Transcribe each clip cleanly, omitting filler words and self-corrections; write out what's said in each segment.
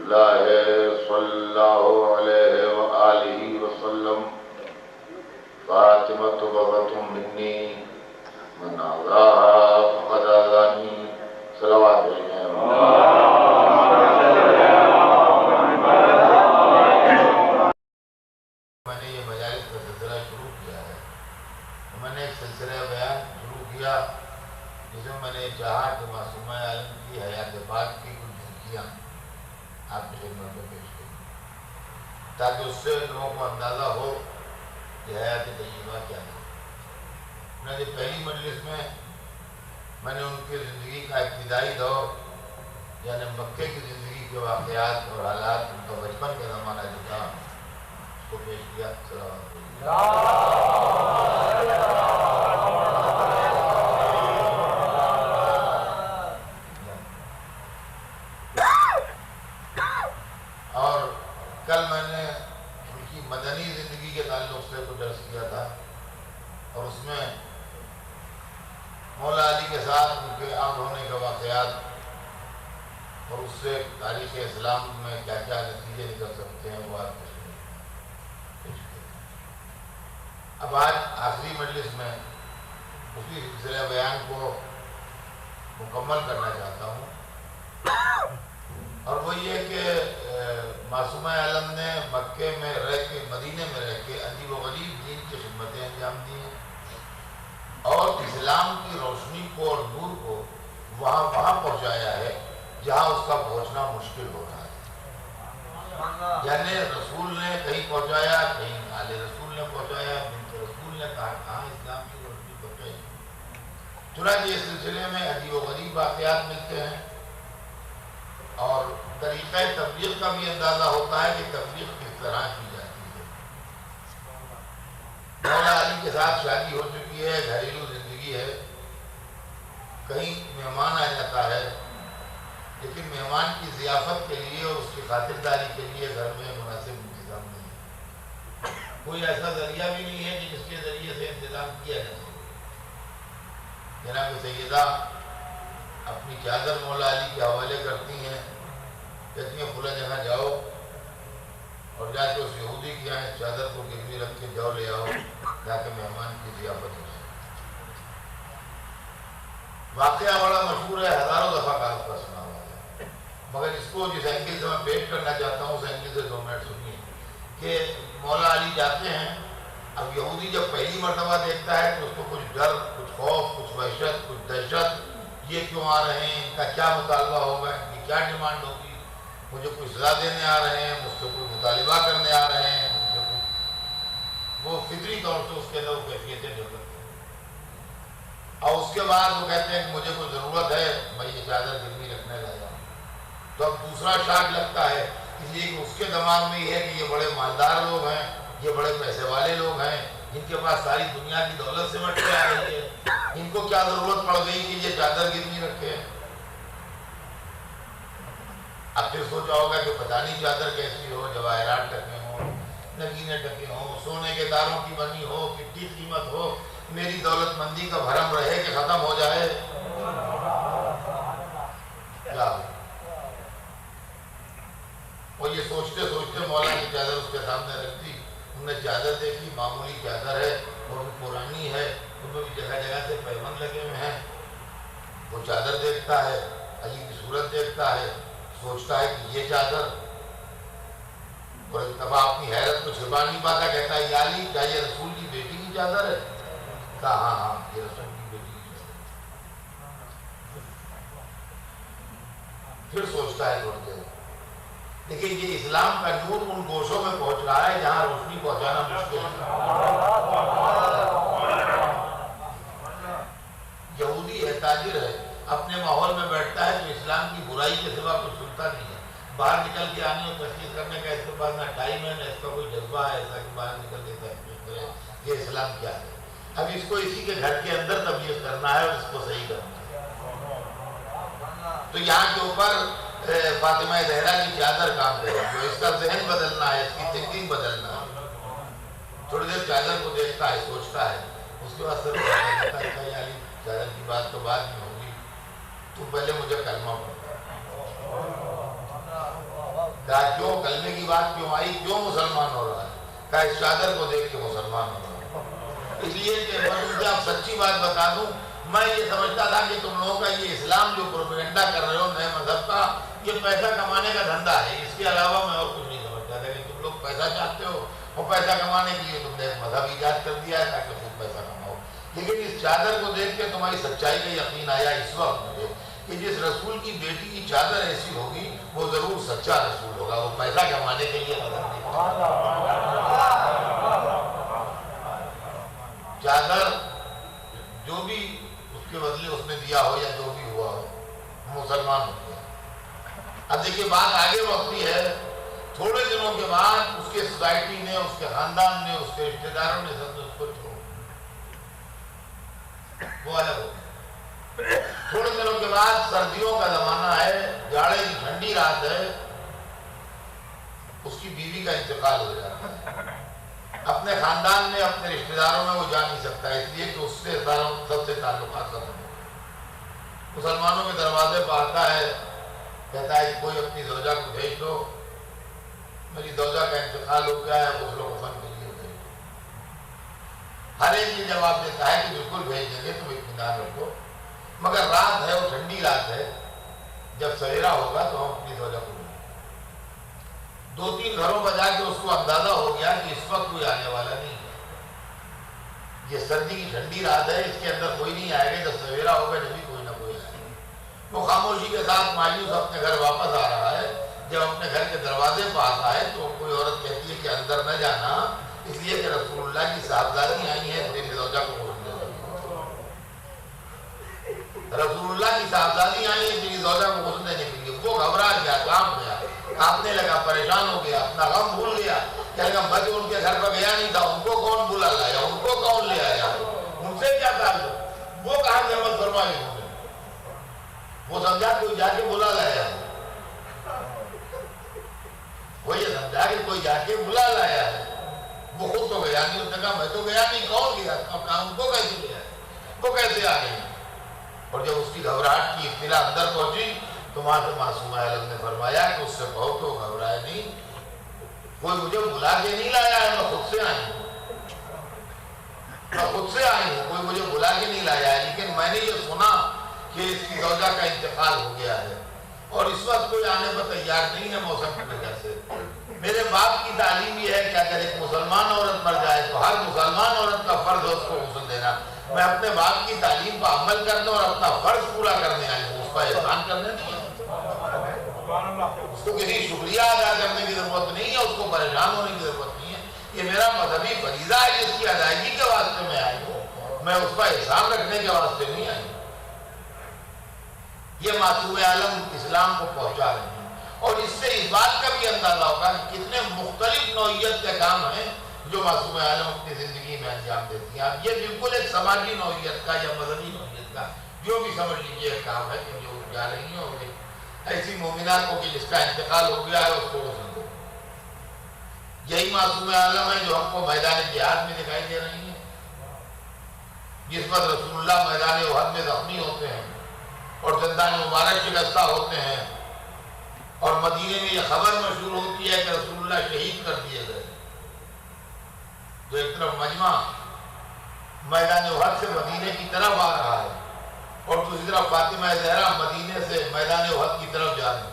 اللہ صلی اللہ علیہ وآلہ وسلم فاطمۃ بغت منی من آذاها فقد آذانی صلوات میں نے یہ مجالس کا سلسلہ شروع کیا ہے. میں نے ایک سلسلہ بیان شروع کیا جس میں نے چاہا کہ معصومہ عالم کی حیات پاک کی کچھ جھلکیاں آپ کی خدمت میں پیش کروں تاکہ اس سے لوگوں کو اندازہ ہو کہ حیات طیبہ کیا ہے. میں نے پہلی مجلس میں نے ان کی زندگی کا ابتدائی دور یعنی مکے کی زندگی کے واقعات اور حالات ان کا بچپن کا زمانہ جو تھا اس کو پیش کیا. اور کل میں نے ان کی مدنی زندگی کے تعلق سے کچھ عرض کیا تھا اور اس میں مولا علی کے ساتھ ان کے عام ہونے کے واقعات اور اس سے تاریخ اسلام میں کیا کیا نتیجے نکل سکتے ہیں وہ آپ کے سامنے پیش کیا. اب آج آخری مجلس میں اسی سلسلہ بیان کو مکمل کرنا چاہتا ہوں اور وہ یہ کہ معصومہ عالم نے مکے میں رہ کے مدینے میں رہ کے عجیب و غریب دین کی خدمتیں انجام دی ہیں اور اسلام کی روشنی کو اور نور کو وہاں پہنچایا ہے جہاں اس کا پہنچنا مشکل ہو رہا ہے. یعنی رسول نے کہیں پہنچایا, کہیں آل رسول نے پہنچایا, بنت رسول نے کہاں اسلام کی روشنی پہنچائی. چنانچہ اس سلسلے میں عجیب و غریب واقعات ملتے ہیں اور طریقہ تبلیغ کا بھی اندازہ ہوتا ہے کہ تبلیغ کس طرح کی جاتی ہے. مولا علی کے ساتھ شادی ہو چکی ہے, گھریلو زندگی ہے, کہیں مہمان آ جاتا ہے لیکن مہمان کی ضیافت کے لیے اور اس کی خاطرداری کے لیے گھر میں مناسب انتظام نہیں ہے. کوئی ایسا ذریعہ بھی نہیں ہے کہ جس کے ذریعے سے انتظام کیا جا سکے. جناب سیدہ اپنی چادر مولا علی کے حوالے کرتی ہیں, کہتی ہیں فلاں جگہ جاؤ اور جا کے اس یہودی کے یہاں اس چادر کو گروی رکھ کے جاؤ لے آؤ تاکہ مہمان کی ضیافت ہو جائے. واقعہ بڑا مشہور ہے, ہزاروں دفعہ کا آپ کا سنا ہوا ہے, مگر اس کو جس اینگل سے میں پیش کرنا چاہتا ہوں اس اینگل سے 2 منٹ سنیے کہ مولا علی جاتے ہیں. اب یہودی جب پہلی مرتبہ دیکھتا ہے تو اس کو کچھ ڈر, کچھ خوف, کچھ وحشت, کچھ دہشت, یہ کیوں آ رہے ہیں, ان کا کیا مطالبہ ہوگا, ان کی کیا ڈیمانڈ ہوگی, مجھے کوئی سزا دینے آ رہے ہیں, مجھ سے کوئی مطالبہ کرنے آ رہے ہیں, مجھ سے کوئی, وہ فطری طور سے اس کے اندر وہ کیفیتیں ڈیولپ کرتے ہیں. اور اس کے بعد وہ کہتے ہیں کہ مجھے کوئی ضرورت ہے, میں یہ چادر گروی رکھنے لگا ہوں. تو اب دوسرا شاٹ لگتا ہے اس لیے کہ اس کے دماغ میں یہ ہے کہ یہ بڑے مالدار لوگ ہیں, یہ بڑے پیسے والے لوگ ہیں, جن کے پاس ساری دنیا کی دولت سمٹ کے آ رہی ہے, ان کو کیا ضرورت پڑ گئی کہ یہ چادر گروی رکھے. اب پھر سوچا ہوگا کہ پتہ نہیں چادر کیسی ہو, جواہرات ٹکے ہوں, نگینے ٹکے ہوں, سونے کے تاروں کی بنی ہو, کتنی قیمت ہو, میری دولت مندی کا بھرم رہے کہ ختم ہو جائے. کیا اور یہ سوچتے سوچتے مولا کی چادر اس کے سامنے رکھ دی. انہوں نے چادر دیکھی, معمولی چادر ہے, وہ بھی پرانی ہے, ان میں بھی جگہ جگہ سے پیوند لگے ہوئے ہیں. وہ چادر دیکھتا ہے, علی کی صورت دیکھتا ہے, سوچتا ہے کہ یہ چادر, اور ایک دفعہ اپنی حیرت کو چھپا نہیں پاتا, کہتا ہے یا علی کیا یہ رسول کی بیٹی کی چادر ہے؟ کہا ہاں ہاں یہ رسول کی بیٹی کی چادر. پھر سوچتا ہے تھوڑی دیر, لیکن یہ اسلام کا نور ان گوشوں میں پہنچ رہا ہے جہاں روشنی پہنچانا مشکل ہے. یہودی ہے, تاجر ہے, اپنے ماحول میں بیٹھتا ہے تو اسلام کی برائی کے سوا کچھ سنتا نہیں ہے. باہر نکل کے آنے اور تشخیص کرنے کا اس کے پاس نہ ٹائم ہے, نہ اس کا کوئی جذبہ ہے ایسا کہ باہر نکل کے تشخیص کرے یہ اسلام کیا ہے. اب اس کو اسی کے گھر کے اندر تبلیغ کرنا ہے اور اس کو صحیح کرنا ہے. تو یہاں کے اوپر فاطمہ زہرا کی چادر کام کرے, جو اس کا ذہن بدلنا ہے, اس کی تھنکنگ بدلنا ہے. تھوڑی دیر چادر کو دیکھتا ہے, سوچتا ہے, اس کے بعد سر چادر کی بات تو بعد میں ہوگی, تو پہلے مجھے کلمہ پڑھتا ہے. کہا کیوں کلمے کی بات کیوں آئی, کیوں مسلمان ہو رہا ہے؟ کہا اس چادر کو دیکھ کے مسلمان ہو رہا ہے. اس لیے کہ میں تجھے اب سچی بات بتا دوں, میں یہ سمجھتا تھا کہ تم لوگوں کا یہ اسلام جو پروپیگنڈا کر رہے ہو نئے مذہب کا, یہ پیسہ کمانے کا دھندا ہے, اس کے علاوہ میں اور کچھ نہیں سمجھتا تھا. کہ تم لوگ پیسہ چاہتے ہو اور پیسہ کمانے کے لیے تم نے ایک مذہب ایجاد کر دیا ہے تاکہ تم پیسہ کماؤ. لیکن اس چادر کو دیکھ کے تمہاری سچائی کا یقین آیا اس وقت مجھے کہ جس رسول کی بیٹی کی چادر ایسی ہوگی وہ ضرور سچا رسول ہوگا, وہ پیسہ کمانے کے لیے مذہب نہیں. چادر جو بھی اس کے بدلے اس نے دیا ہو یا جو بھی ہوا ہو, مسلمان ہو گیا. اب دیکھیے بات آگے بڑھتی ہے. تھوڑے دنوں کے بعد اس کے سوسائٹی نے, اس کے خاندان نے, اس کے رشتے داروں نے سب اس کو چھوڑ, وہ الگ ہو گیا. تھوڑے دنوں کے بعد سردیوں کا زمانہ ہے, جاڑے کی ٹھنڈی رات ہے, اس کی بیوی کا انتقال ہو جاتا ہے. اپنے خاندان میں, اپنے رشتے داروں میں وہ جا نہیں سکتا, اس لیے کہ اس سے سب سے تعلقات ختم ہو. مسلمانوں کے دروازے پر آتا ہے, کہتا ہے کوئی اپنی زوجہ کو بھیج دو, میری زوجہ کا انتقال ہو گیا ہے, غسل و کفن کے لیے بھیج دو. ہر ایک یہ جواب دیتا ہے کہ بالکل بھیج دیں گے, تم اطمینان رکھو, مگر رات ہے, وہ ٹھنڈی رات ہے, جب سویرا ہوگا تو ہم اپنی زوجہ کو. 2-3 گھروں پر جا کے اس کو اندازہ ہو گیا کہ اس وقت کوئی آنے والا نہیں ہے, یہ سردی کی ٹھنڈی رات ہے, اس کے اندر کوئی نہیں آئے گا, جب سویرا ہوگا جبھی کوئی نہ کوئی آئے گا. وہ خاموشی کے ساتھ مایوس اپنے گھر واپس آ رہا ہے. جب اپنے گھر کے دروازے پر آتا ہے تو کوئی عورت کہتی ہے کہ اندر نہ جانا, اس لیے کہ رسول اللہ کی صاحبزادی آئی ہیں تیری زوجہ کو غسل دینے. رسول اللہ کی صاحبزادی آئی ہیں تیری زوجہ کو غسل دینے کے لیے. وہ گھبرا گیا, کانپ گیا, کانپنے لگا, پریشان ہو گیا, اپنا غم بھول گیا. کہنے لگا میں تو ان کے گھر پر گیا نہیں تھا, ان کو کون بلا لایا, ان کو کون لے آیا, ان سے کیا تعلق, وہ کہاں سے مت فرما گئے. وہ سمجھا کوئی جا کے بلا لایا, وہ یہ سمجھا کہ کوئی جا کے بلا لایا ہے. وہ خود تو گیا نہیں, اس نے کہا میں تو گیا نہیں, کون گیا, اب کہاں ان کو کیسے لیا, وہ کیسے آ گئے. اور جب اس کی گھبراہٹ کی اطلاع اندر پہنچی تو وہاں سے معصومہ عالم نے فرمایا کہ اس سے کہو کہ وہ گھبرائے نہیں, کوئی مجھے بلا کے نہیں لایا ہے, میں خود سے آئی ہوں, میں خود سے آئی ہوں, کوئی مجھے بلا کے نہیں لایا ہے. لیکن میں نے یہ سنا کہ اس کی زوجہ کا انتقال ہو گیا ہے اور اس وقت کوئی آنے پر تیار نہیں ہے موسم کی وجہ سے. میرے باپ کی تعلیم یہ ہے کہ اگر ایک مسلمان عورت مر جائے تو ہر مسلمان عورت کا فرض ہے اس کو غسل دینا. میں اپنے باپ کی تعلیم پر عمل کرنے اور اپنا فرض پورا کرنے آئی ہوں, اس کا احسان کرنے نہیں ہے. اس کو کسی شکریہ ادا کرنے کی ضرورت نہیں ہے, اس کو پریشان ہونے کی ضرورت نہیں ہے. یہ میرا مذہبی فریضہ ہے جس کی ادائیگی کے واسطے میں آئی ہوں, میں اس کا احسان رکھنے کے واسطے نہیں آئی ہوں. یہ معصوم عالم اسلام کو پہنچا رہے ہیں. اور اس سے اس بات کا بھی اندازہ ہوگا کہ کتنے مختلف نوعیت کے کام ہیں جو معصوم عالم اپنی زندگی میں انجام دیتی ہیں. یہ بالکل ایک سماجی نوعیت کا یا مذہبی نوعیت کا جو بھی سمجھ لیجیے ایک کام ہے کہ جو جا رہی ہیں اور ایسی مومنہ کو کہ جس کا انتقال ہو گیا ہے اس کو غسل دو. یہی معصوم عالم ہے جو ہم کو میدان جہاد میں دکھائی دے رہی ہیں, جس پر رسول اللہ میدان احد میں زخمی ہوتے ہیں اور دندان مبارک شکستہ ہوتے ہیں, اور مدینے میں یہ خبر مشہور ہوتی ہے کہ رسول اللہ شہید کر دیے گئے. تو ایک طرف مجمع میدان احد سے مدینے کی طرف آ رہا ہے اور دوسری طرف فاطمہ زہرا مدینے سے میدان احد کی طرف جا رہی ہے.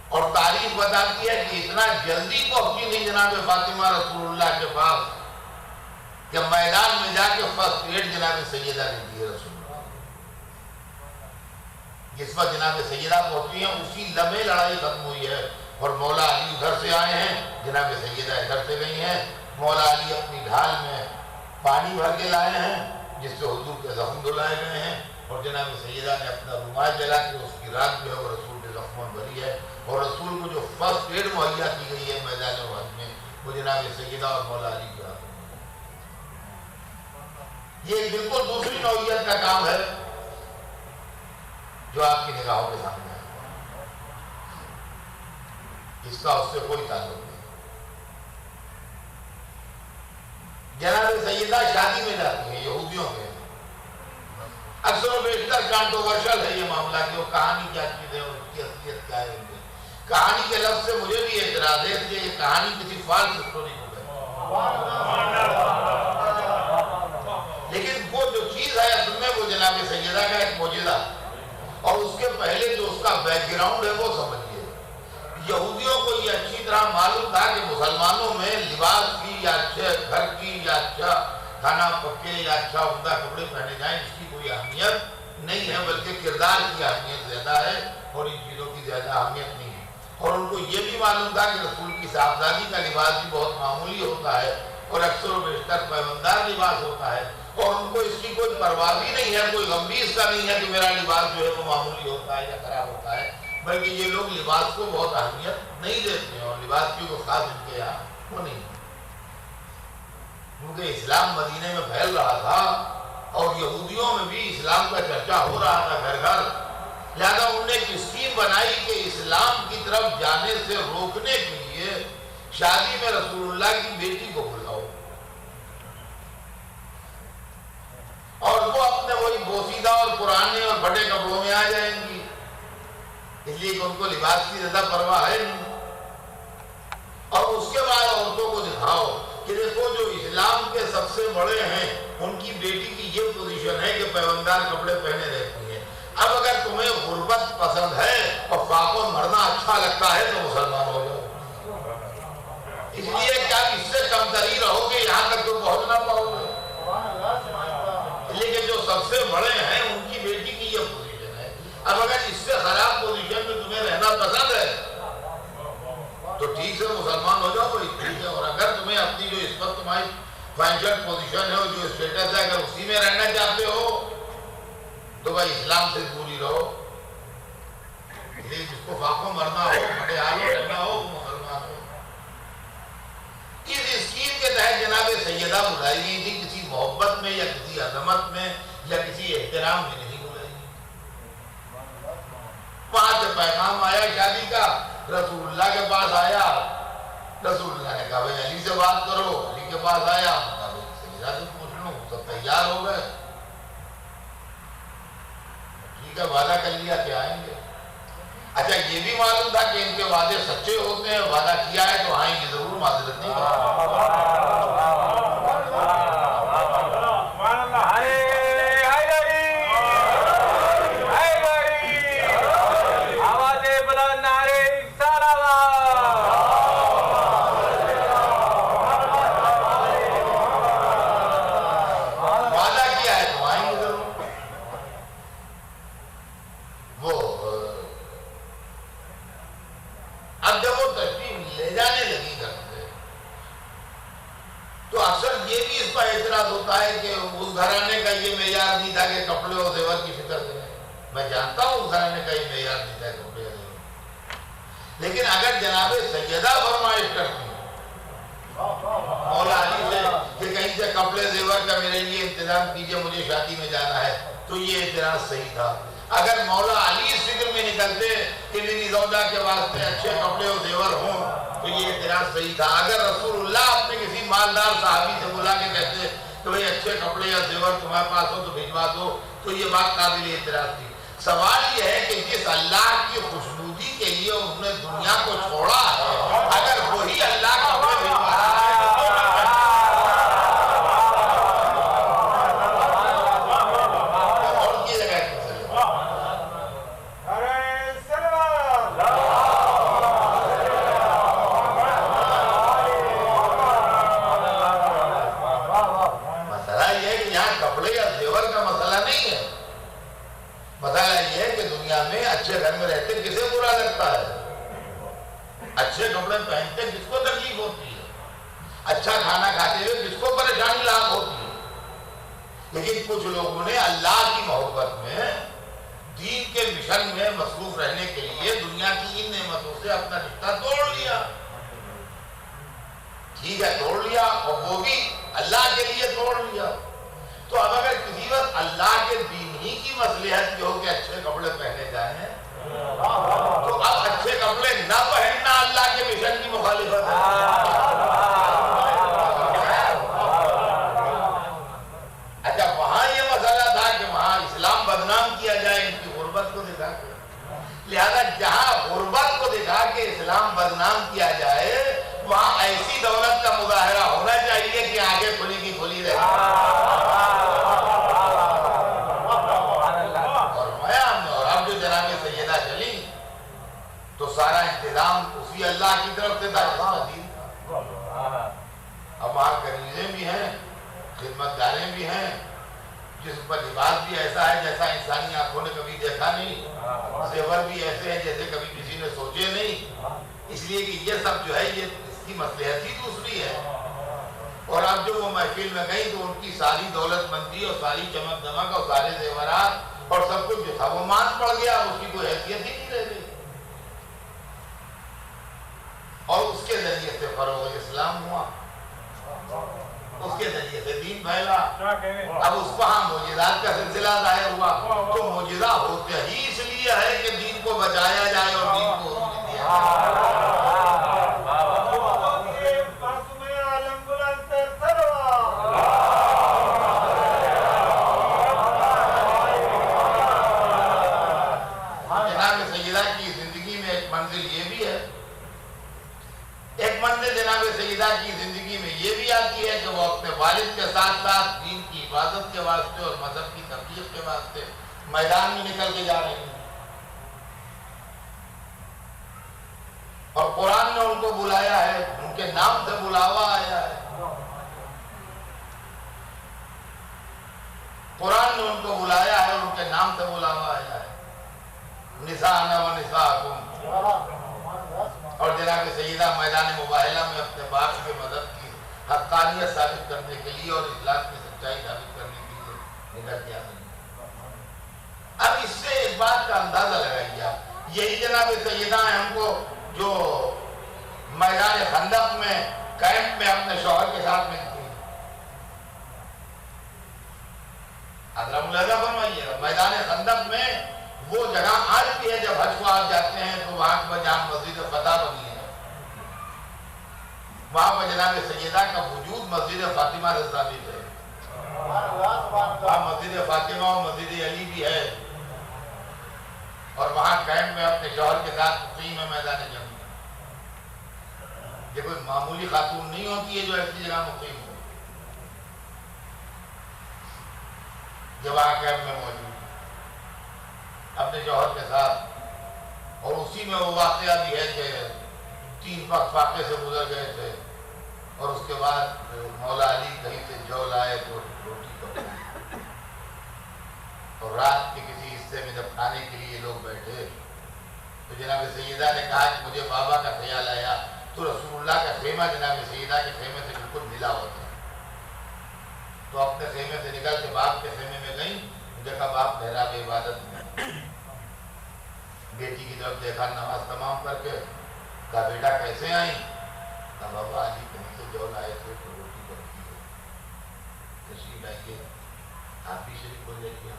اور تاریخ بتاتی ہے کہ اتنا جلدی پہنچی نہیں جناب فاطمہ رسول اللہ کے پاس کہ میدان میں جا کے فرسٹ ایڈ جناب سیدہ نے دی رسول اللہ. جس پر جناب سیدہ پہنچی ہیں اسی لمحے لڑائی ختم ہوئی ہے اور مولا علی ادھر سے آئے ہیں, جناب سیدہ ادھر سے گئی ہیں. مولا علی اپنی ڈھال میں پانی بھر کے لائے ہیں جس سے حضور کے زخم دھلائے گئے ہیں, اور جناب سیدہ نے اپنا رومال جلا کے اس کی رات جو ہے وہ رسول کے زخموں بھری ہے. اور رسول کو جو فرسٹ ایڈ مہیا کی گئی ہے میدان احد میں وہ جناب سیدہ اور مولا علی کے ہاتھوں میں. یہ بالکل دوسری نوعیت کا کام ہے جو آپ کی نگاہوں کے سامنے ہے, اس کا اس سے کوئی تعلق نہیں. جناب سیدہ شادی میں جاتی ہیں یہودیوں کے, اکثر و بیشتر کانٹروورشل ہے یہ معاملہ کہ وہ کہانی کیا چیز ہے اور اس کی اصلیت کیا ہے. کہانی کے لفظ سے مجھے بھی اعتراض ہے کہ یہ کہانی کسی فالس اسٹوری کو لیکن وہ جو چیز ہے اصل میں وہ جناب سیدہ کا ایک معجزہ، اور اس کے پہلے جو اس کا بیک گراؤنڈ ہے وہ سمجھیے۔ یہودیوں کو یہ اچھی طرح معلوم تھا کہ مسلمانوں میں لباس کی یا اچھے گھر کی یا اچھا کھانا پکے یا اچھا عمدہ کپڑے پہنے جائیں اس کی کوئی اہمیت نہیں ہے، بلکہ کردار کی اہمیت زیادہ ہے اور ان چیزوں کی زیادہ اہمیت نہیں ہے۔ اور ان کو یہ بھی معلوم تھا کہ رسول کی صاحبزادی کا لباس بھی بہت معمولی ہوتا ہے اور اکثر و بیشتر پیوندار لباس ہوتا ہے، اور ان کو اس کی کوئی پرواہ بھی نہیں ہے، کوئی غم بھی اس کا نہیں ہے کہ میرا لباس جو ہے وہ معمولی ہوتا ہے یا خراب ہوتا ہے، بلکہ یہ لوگ لباس کو بہت اہمیت نہیں دیتے ہیں اور لباس کی کوئی خاص ان کے یہاں وہ نہیں ہے، کیونکہ اسلام مدینے میں پھیل رہا تھا اور یہودیوں میں بھی اسلام کا چرچا ہو رہا تھا گھر گھر، لہذا انہوں نے ایک اسکیم بنائی کہ اسلام کی طرف جانے سے روکنے کے لیے شادی میں رسول اللہ کی بیٹی کو بلاؤ، اور وہ اپنے وہی بوسیدہ اور پرانے اور بڑے کپڑوں میں آ جائیں گی، اس لیے کہ ان کو لباس کی زیادہ پرواہ ہے نہیں۔ اور اس کے بعد عورتوں کو دکھاؤ کہ دیکھو جو اسلام کے سب سے بڑے ہیں ان کی بیٹی کی یہ پوزیشن ہے کہ پیوندار کپڑے پہنے رہتی ہیں، اب اگر تمہیں غربت پسند ہے اور فاقوں مرنا اچھا لگتا ہے تو مسلمان ہو جاؤ، اس لیے کیا اس سے کم تری رہو گے یہاں تک تو پہنچ نہ پاؤ گے، لیکن جو سب سے بڑے ہیں ان کی بیٹی کی یہ پوزیشن ہے، اب اگر اس سے خراب پوزیشن میں تمہیں رہنا پسند ہے تو ٹھیک سے مسلمان ہو جاؤ، کوئی ٹھیک ہے، اور اگر تمہیں اپنی جو اس وقت تمہاری فائنینشل پوزیشن ہے اور جو اسٹیٹس ہے اگر اسی میں رہنا چاہتے ہو تو بھائی اسلام سے دوری رہو، جس کو فاقوں مرنا ہو بڑے حالوں رہنا ہو وہ مسلمان ہو۔ اس اسکیم کے تحت جناب سیدہ بلائی گئی تھی، کسی محبت میں یا کسی عظمت میں یا کسی احترام میں نہیں بلائی گئی۔ وہاں سے پیغام آیا شادی کا، رسول اللہ کے پاس آیا، رسول اللہ نے کہا بھائی علی سے بات کرو، علی کے پاس آیا، سیدہ سے پوچھ لوں، سب تیار ہو گئے، ٹھیک ہے وعدہ کر لیا کہ آئیں گے۔ اچھا یہ بھی معلوم تھا کہ ان کے وعدے سچے ہوتے ہیں، وعدہ کیا ہے تو آئیں گے ضرور، معذرت نہیں لیکن اگر جناب سیدہ فرمائش کرتی مولا علی سے کہ کہیں سے کپڑے زیور کا میرے لیے انتظام کیجئے مجھے شادی میں جانا ہے تو یہ اعتراض صحیح تھا۔ اگر مولا علی اس فکر میں نکلتے کہ میری زوجہ کے واسطے اچھے کپڑے اور زیور ہوں تو یہ اعتراض صحیح تھا۔ اگر رسول اللہ اپنے کسی مالدار صحابی سے بلا کے کہتے کہ بھئی اچھے کپڑے یا زیور تمہارے پاس ہو تو بھیجوا دو تو یہ بات قابل اعتراض تھی۔ سوال یہ ہے کہ جس اللہ کی خوشنودی کے لیے انہوں نے دنیا کو چھوڑا ہے اگر وہی اللہ کپڑے بھیجوا رہا ہے اور کی جگہ مسئلہ یہ ہے کہ یہاں کپڑے یا زیور کا مسئلہ نہیں ہے، مسئلہ یہ ہے کہ دنیا میں اچھے گھر میں رہتے کسے برا لگتا ہے، اچھے کپڑے پہنتے کس کو تکلیف ہوتی ہے، اچھا کھانا کھاتے ہوئے کس کو پریشانی لاحق ہوتی ہے، لیکن کچھ لوگوں نے اللہ کی محبت میں دین کے مشن میں مصروف رہنے کے لیے دنیا کی ان نعمتوں سے اپنا رشتہ توڑ لیا، ٹھیک ہے توڑ لیا، اور وہ بھی اللہ کے لیے توڑ لیا۔ تو اب اگر کسی وقت اللہ کے دین ہی کی مصلحت یہ ہو کہ اچھے کپڑے پہنے جائیں تو اب اچھے کپڑے نہ پہننا اللہ کے مشن کی مخالفت ہے۔ اچھا وہاں یہ مسئلہ تھا کہ وہاں اسلام بدنام کیا جائے ان کی غربت کو دکھا کے، لہذا جہاں غربت کو دکھا کے تو سارا انتظام اسی اللہ کی طرف سے تھا جس کا دین تھا. اب وہاں کنیزیں بھی ہیں، خدمت گاریں بھی ہیں، جس پر لباس بھی ایسا ہے جیسا انسانی آنکھوں نے کبھی دیکھا نہیں، زیور بھی ایسے ہیں جیسے کبھی کسی نے سوچے نہیں، اس لیے کہ یہ سب جو ہے یہ اس کی مصلحت ہی دوسری ہے. اور اب جو وہ محفل میں گئی تو ان کی ساری دولت مندی اور ساری چمک دمک اور سارے زیورات اور سب کچھ جو تھا وہ مان پڑ گیا، اس کی کوئی حیثیت ہی نہیں رہ گئی. اور اس کے ذریعے سے فروغ اسلام ہوا، اس کے ذریعے سے دین پھیلا. اب اس کو ہم معجزات کا سلسلہ ظاہر ہوا. تو معجزہ ہوتے ہی اس لیے ہے کہ دین کو بچایا جائے اور دین کو عروج دیا جائے. جناب سیدہ کی زندگی میں ایک منزل یہ بھی ہے، ایک منزل جناب سیدہ کی زندگی میں یہ بھی آتی ہے کہ وہ اپنے والد کے ساتھ ساتھ دین کی حفاظت کے واسطے اور مذہب کی تبلیغ کے واسطے میدان میں نکل کے جا رہی ہیں. اور قرآن نے ان کو بلایا ہے، ان کے نام سے بلاوا آیا ہے. قرآن نے ان کو بلایا ہے، ان کے نام سے بلاوا آیا ہے. نساءنا و نساءکم. اور جناب سیدہ میدان مباہلہ میں اپنے باپ کے مذہب کی حقانیت ثابت کرنے کے لیے اور اسلام کی سچائی ثابت کرنے کے لیے نکل کے آ رہی ہیں. اب اس سے ایک بات کا اندازہ لگائیے آپ، یہی جناب سیدہ ہیں ہم کو جو میدان خندق میں کیمپ میں اپنے شوہر کے ساتھ ملتی ہیں. حضرت ملاحظہ فرمائیے گا، میدان خندق میں وہ جگہ آج بھی ہے جب حج کو آپ جاتے ہیں تو وہاں پر جہاں مسجد فتح بنی ہے، وہاں پر جناب سیدہ کا وجود مسجد فاطمہ سے ثابت ہے. وہاں مسجد فاطمہ اور مسجد علی بھی ہے، اور وہاں کیمپ میں اپنے شوہر کے ساتھ مقیم ہے میدان جنگ میں. یہ کوئی معمولی خاتون نہیں ہوتی ہے جو ایسی جگہ مقیم ہو، جو وہاں کیمپ میں موجود اپنے جوہر کے ساتھ. اور اسی میں وہ واقعہ بھی ہے کہ 3 وقت فاقے سے گزر گئے تھے، اور اس کے بعد مولا علی کہیں سے جو لائے تو روٹی پکائی، اور رات کے کسی حصے میں جب کھانے کے لیے لوگ بیٹھے تو جناب سیدہ نے کہا کہ مجھے بابا کا خیال آیا. تو رسول اللہ کا خیمہ جناب سیدہ کے خیمے سے بالکل ملا ہوتا ہے. تو اپنے خیمے سے نکل کے باپ کے خیمے میں گئی، دیکھا باپ محراب عبادت میں. بیٹی کی طرف دیکھا نماز تمام کر کے، کہا بیٹا کیسے آئی؟ کہا بابا علی کہیں سے جو لائے تھے تو روٹی بنتی ہے، تشریف لائیے آپ بھی شریک ہو جائیے.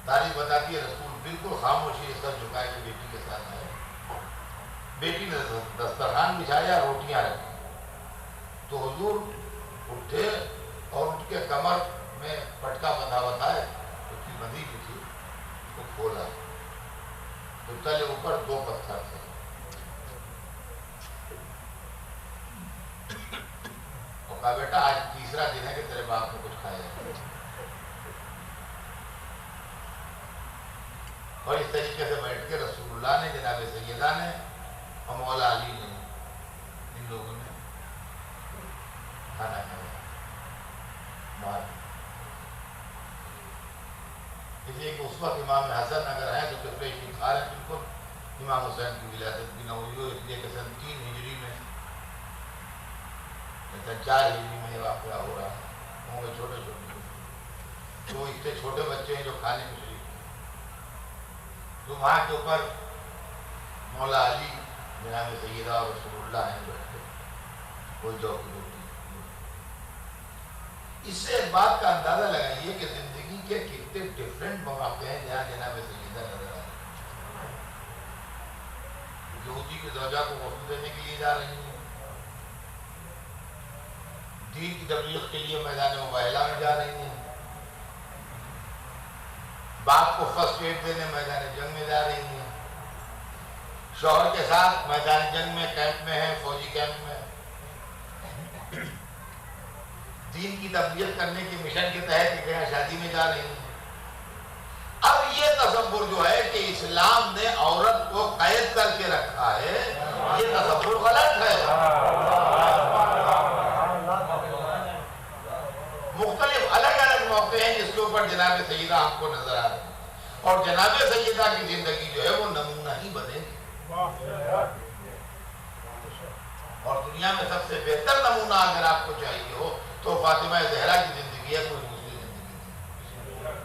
تاریخ بتاتی ہے رسول بالکل خاموشی سر جھکائے کے بیٹی کے ساتھ آئے. بیٹی نے دسترخوان بچھایا، روٹیاں رکھی، تو حضور اٹھے اور اٹھ کے کمر میں پٹکا بندھا ہوتا ہے اس کی بندھی بھی تھی، اس کو کھولا تو تلے اوپر 2 پتھر تھے. اور کہا بیٹا آج تیسرا دن ہے کہ تیرے باپ نے کچھ کھایا ہے. اور اس طریقے سے بیٹھ کے رسول اللہ نے، جناب سیدہ نے اور مولا علی نے، ان لوگوں نے کھانا کھایا باہر. اس لیے کہ اس وقت امام حسن اگر ہیں تو قبلہ کھا رہے ہیں بالکل امام حسین کی ولادت بھی نہ ہوئی ہو، اس لیے کہ سن 3 ہجری میں، سن 4 ہجری میں یہ واقعہ ہو رہا ہے. ہوں گے چھوٹے چھوٹے، تو اس سے چھوٹے بچے ہیں جو کھانے میں شریک ہیں. تو وہاں کے اوپر مولا علی جناب سیدہ اور رسول اللہ ہیں بیٹھے، کوئی جو کی روٹی. اس سے ایک بات کا اندازہ لگائیے کہ زندگی کے کتنے ڈفرینٹ مواقع ہیں جہاں جناب سیدہ نظر آئی. یہودی کی زوجہ کو غسل دینے کے لیے جا رہی ہیں، دین کی تبلیغ کے لیے میدان مباہلہ میں جا رہی ہیں، باپ کو فرسٹ ایڈ دینے میدان جنگ میں جا رہی ہیں، شوہر کے ساتھ میدان جنگ میں کیمپ میں ہیں، فوجی کیمپ میں دین کی تبلیغ کرنے کے مشن کے تحت ایک شادی میں جا رہی ہیں. اب یہ تصور جو ہے کہ اسلام نے عورت کو قید کر کے رکھا ہے، یہ تصور غلط ہے۔ مختلف الگ الگ موقع ہیں جس کے اوپر جناب سیدہ ہم کو نظر آ رہے ہیں، اور جناب سیدہ کی زندگی جو ہے وہ نمونہ ہی بنے گی۔ اور دنیا میں سب سے بہتر نمونہ اگر آپ کو چاہیے ہو تو فاطمہ زہرا کی زندگی ہے، کوئی دوسری زندگی نہیں۔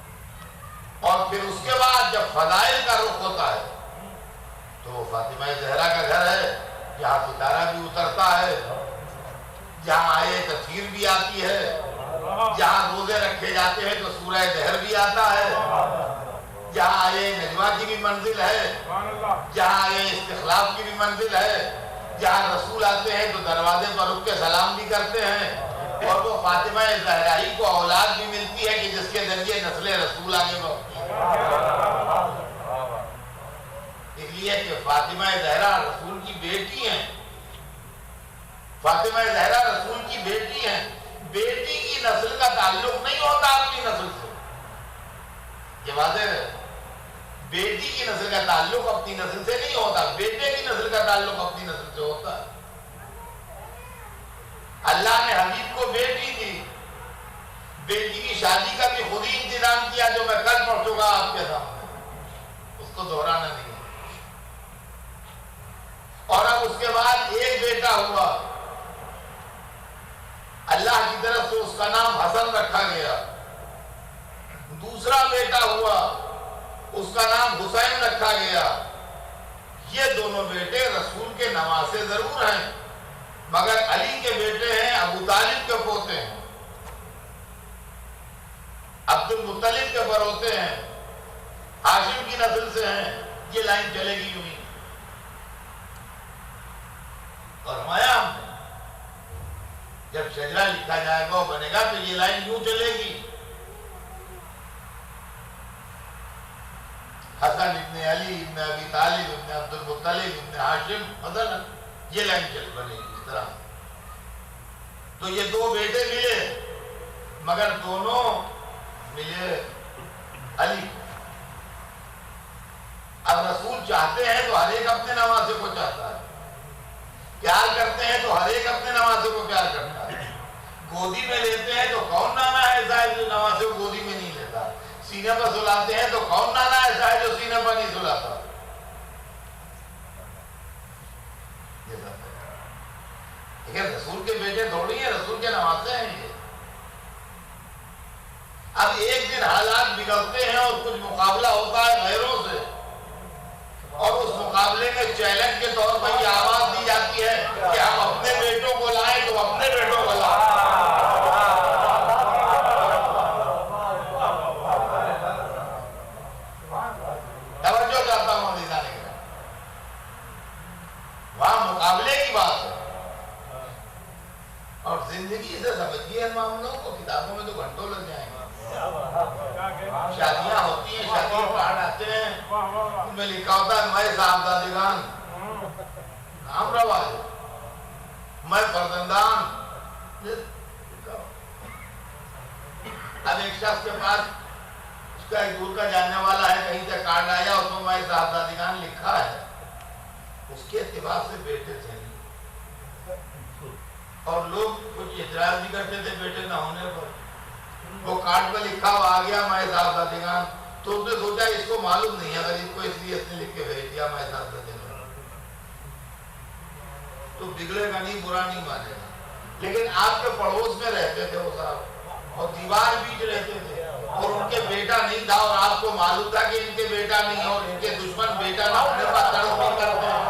اور پھر اس کے بعد جب فضائل کا رخ ہوتا ہے تو وہ فاطمہ زہرا کا گھر ہے جہاں ستارہ بھی اترتا ہے، جہاں آئے تطہیر بھی آتی ہے، جہاں روزے رکھے جاتے ہیں تو سورہ دہر بھی آتا ہے، جہاں آئے نجوہ کی بھی منزل ہے، جہاں آئے استخلاف کی بھی منزل ہے، جہاں رسول آتے ہیں تو دروازے پر رک کے سلام بھی کرتے ہیں، اور وہ فاطمہ زہرا ہی کو اولاد بھی ملتی ہے کہ جس کے ذریعے نسل رسول آگے بڑھتی ہے۔ اس لیے کہ فاطمہ زہرا رسول کی بیٹی ہیں، فاطمہ زہرا رسول کی بیٹی ہیں۔ بیٹی کی نسل کا تعلق نہیں ہوتا اپنی نسل سے، یہ واضح ہے۔ بیٹی کی نسل کا تعلق اپنی نسل سے نہیں ہوتا، بیٹے کی نسل کا تعلق اپنی نسل سے ہوتا ہے۔ اللہ نے حبیب کو بیٹی دی، بیٹی کی شادی کا بھی خود ہی انتظام کیا جو میں کل پڑھ چکا آپ کے سامنے، اس کو دہرانا نہیں۔ اور اب اس کے بعد ایک بیٹا ہوا، اللہ کی طرف سے اس کا نام حسن رکھا گیا۔ دوسرا بیٹا ہوا، اس کا نام حسین رکھا گیا۔ یہ دونوں بیٹے رسول کے نواسے ضرور ہیں، مگر علی کے بیٹے ہیں، ابو طالب کے پوتے ہیں، عبد المطلب کے بروتے ہیں، ہاشم کی نسل سے ہیں۔ یہ لائن چلے گی یوں ہی، اور فرمایا جب شجرہ لکھا جائے گا بنے گا تو یہ لائن یوں چلے گی، حسن ابن علی ابن ابی طالب ابن عبد المطلب ابن ہاشم، مثلا یہ لائن چل بنے گی اس طرح۔ تو یہ دو بیٹے ملے، مگر دونوں ملے علی۔ اب رسول چاہتے ہیں تو ہر ایک اپنے نواسے کو چاہتا ہے، پیار کرتے ہیں تو ہر ایک اپنے نواسے کو پیار کرتا ہے۔ گودی میں لیتے ہیں تو کون نانا ایسا ہے جو نواسے کو گودی میں نہیں لیتا، سینے پر سلاتے ہیں تو کون نانا ایسا ہے جو سینے پر نہیں سلاتا۔ لیکن رسول کے بیٹے تھوڑی ہیں، رسول کے نواسے ہیں یہ۔ اب ایک دن حالات بگڑتے ہیں اور کچھ مقابلہ ہوتا ہے غیروں سے، اور اس مقابلے میں چیلنج کے طور پر یہ آواز دی جاتی ہے کہ ہم اپنے بیٹوں کو لائیں تو اپنے بیٹوں کو لائیں۔ توجہ چاہتا ہوں عزیزان کرام، وہاں مقابلے کی بات ہے، اور زندگی سے سمجھیے ان معاملوں کو، کتابوں میں تو گھنٹوں لگ جائیں گے۔ شادیاں ہوتی ہیں، شادی کارڈ آتے ہیں، ان میں لکھا ہوتا ہے میں صاحبزادگان، نام رواج، میں فرزندان۔ اب ایک شخص کے پاس اس کا ایک دور کا جاننے والا ہے، کہیں سے کارڈ آیا، اس میں میں صاحبزادگان لکھا ہے، اس کے اعتبار سے بیٹے تھے، اور لوگ کچھ اعتراض بھی کرتے تھے بیٹے نہ ہونے پر۔ وہ کارڈ پہ لکھا ہوا آ گیا میں صاحبزادگان، تو اس نے سوچا اس کو معلوم نہیں ہے، اگر اس کو اس لیے اس نے لکھ کے بھیج دیا میں صاحبزادگان، تو بگڑے گا نہیں، برا نہیں مانے گا۔ لیکن آپ کے پڑوس میں رہتے تھے وہ صاحب، اور دیوار بیچ رہتے تھے، اور ان کے بیٹا نہیں تھا، اور آپ کو معلوم تھا کہ ان کے بیٹا نہیں ہے، اور ان کے دشمن بیٹا نہ ہونے پر تڑپ نہیں کرتے ہیں،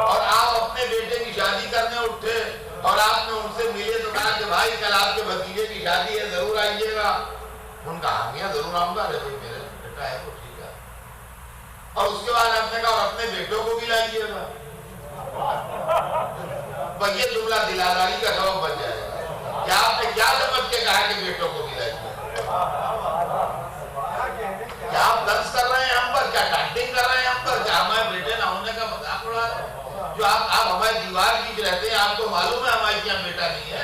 اور آپ اپنے بیٹے کی شادی کرنے اٹھے اور آپ نے ان سے ملے تو کہا کہ بھائی کل آپ کے بھتیجے کی شادی ہے، ضرور آئیے گا۔ ان کا ہاں گیا، ضرور آؤں گا، ارے بھائی میرے بیٹا ہے وہ ٹھیک ہے۔ اور اس کے بعد آپ نے کہا اور اپنے بیٹوں کو بھی لائیے گا، بس یہ جملہ دلاداری کا سبب بن جائے گا کہ آپ نے کیا سمجھ کے کہا کہ بیٹوں کو بھی لائیے گا؟ کیا آپ درس کر رہے ہیں ہم پر، کیا ٹانٹنگ کر رہے ہیں ہم پر، کیا ہمارے بیٹے نہ ہونے کا مذاق اڑا رہے ہیں؟ جو آپ ہماری دیوار بیچ رہتے ہیں، آپ کو معلوم ہے ہمارے یہاں بیٹا نہیں ہے،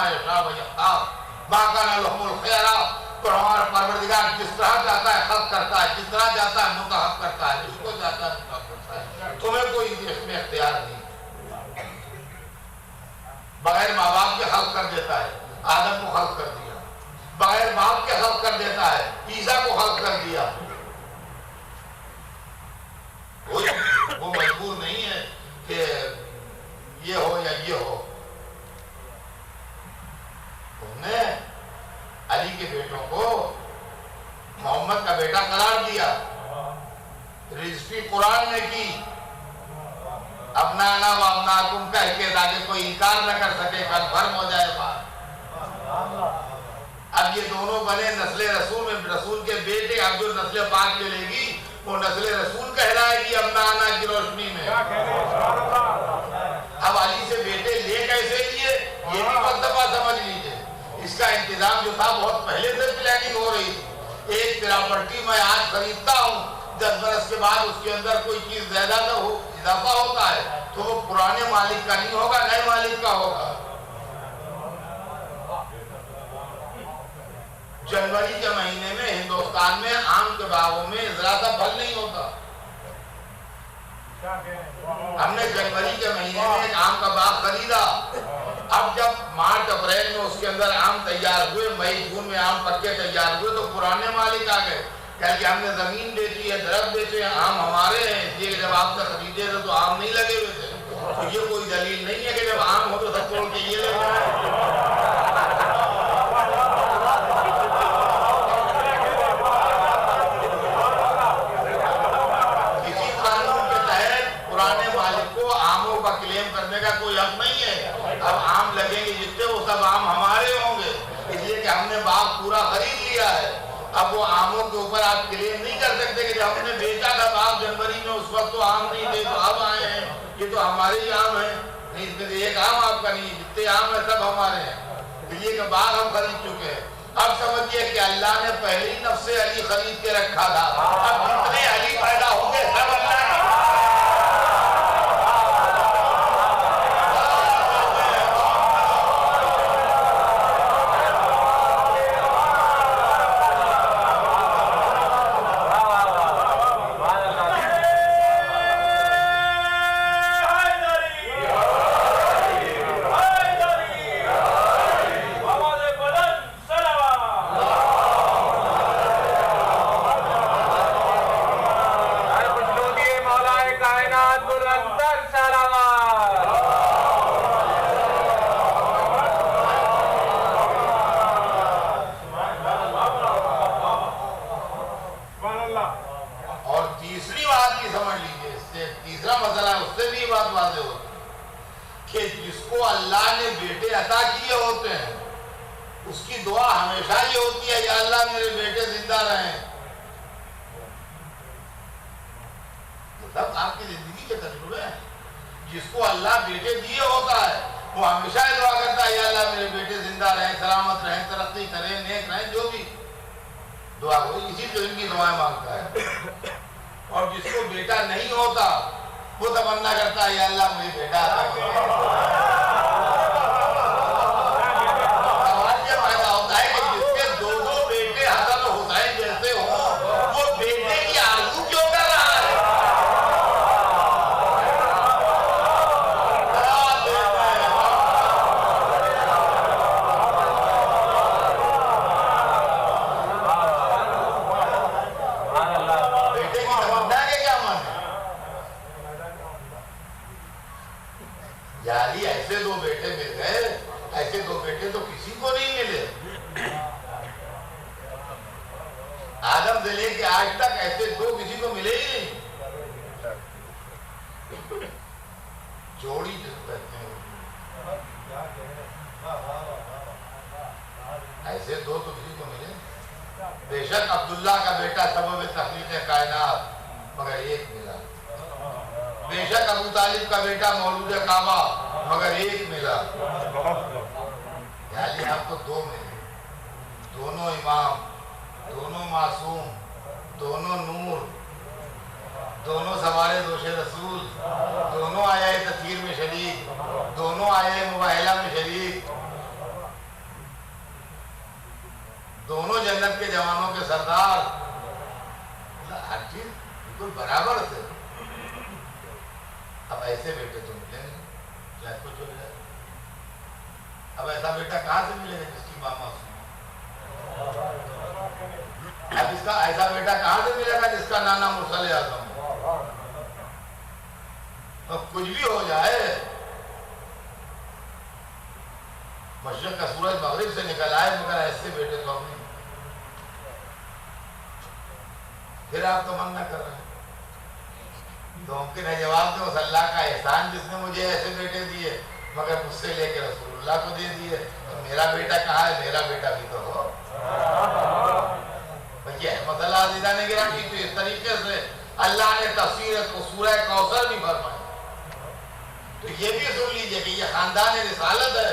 ما یشاء و یختار ما کان لهم الخیرہ، پر ہمارا پروردگار جس طرح چاہتا ہے خلق کرتا ہے، جس طرح چاہتا ہے منتخب کرتا ہے، جس کو چاہتا ہے منتخب کرتا ہے، تمہیں کوئی اس میں اختیار نہیں، بغیر ماں باپ کے خلق کر دیتا ہے، آدم کو خلق کر دیا، بغیر باپ کے خلق کر دیتا ہے، عیسیٰ کو خلق کر دیا، وہ مجبور نہیں ہے کہ یہ ہو یا یہ ہو. انہوں نے علی کے بیٹوں کو محمد کا بیٹا قرار دیا، رجسٹری قرآن نے کی، اپنانا و اپناکم کہہ کے تاکہ کوئی انکار نہ کر سکے، کنفرم ہو جائے بات. اب یہ دونوں بنے نسل رسول میں، رسول کے بیٹے. اب جو نسل پاک ملے گی وہ نسل رسول کہلائے گی اپنانا کی روشنی میں. اب علی سے بیٹے لے کیسے لیے یہ بھی مرتبہ سمجھ لیجئے. اس کا انتظام جو تھا بہت پہلے سے پلاننگ ہو رہی تھی. ایک پراپرٹی میں آج خریدتا ہوں، 10 برس کے بعد اس کے اندر کوئی چیز زیادہ نہ ہو، اضافہ ہوتا ہے تو وہ پرانے مالک کا نہیں ہوگا، نئے مالک کا ہوگا. جنوری کے مہینے میں ہندوستان میں آم کے باغوں میں ذرا سا پھل نہیں ہوتا. ہم نے جنوری کے مہینے میں ایک آم کا باغ خریدا. اب جب مارچ اپریل میں اس کے اندر آم تیار ہوئے، مئی جون میں آم پکے تیار ہوئے تو پرانے مالک آ گئے کہ ہم نے زمین بیچی ہے، درخت بیچے ہیں، آم ہمارے ہیں. یہ جب آپ سے خریدے تھے تو آم نہیں لگے ہوئے تھے. تو یہ کوئی دلیل نہیں ہے کہ جب آم ہو تو سب توڑ کے یہ لے جائیں. کوئی حق نہیں ہے. اب آم لگیں گے جتنے وہ سب آم ہمارے ہوں گے، اس لیے کہ ہم نے باغ پورا خرید لیا ہے. اب وہ آموں کے اوپر آپ کلیم نہیں کر سکتے کہ جب ہم نے بیچا تھا باغ جنوری میں اس وقت تو آم نہیں تھے، تو اب آئے ہیں، یہ تو ہمارے ہی آم ہیں. نہیں، اس میں سے ایک آم آپ کا نہیں، جتنے آم ہیں سب ہمارے ہیں، اس لیے کہ باغ ہم خرید چکے ہیں. اب سمجھئے کہ اللہ نے پہلے ہی نفس علی خرید کے رکھا تھا. اب جتنے علی پیدا ہوں گے سب اللہ کے. جنت کے جوانوں کے سردار، ہر چیز بالکل برابر تھے. اب ایسے بیٹے تو ملیں گے چاہے کچھ ہو جائے. اب ایسا بیٹا کہاں سے ملے گا جس کی ماں معصوم ہو؟ اب اس کا ایسا بیٹا کہاں سے ملے گا جس کا نانا مرسل اعظم ہو؟ اب کچھ بھی ہو جائے، مشرق کا سورج مغرب سے نکل آئے، مگر ایسے بیٹے تو ہم نہیں. پھر آپ تو منع کر رہے ہیں. تو ممکن ہے جواب دیں اس اللہ کا احسان جس نے مجھے ایسے بیٹے دیے، مگر مجھ سے لے کے رسول اللہ کو دے دیے. تو میرا بیٹا کہاں ہے؟ میرا بیٹا بھی تو ہو. یہ مسئلہ عزیزان گرامی. تو اس طریقے سے اللہ نے تفسیر کو سورہ کوثر بھی فرمائی. تو یہ بھی سن لیجئے کہ یہ خاندان رسالت ہے،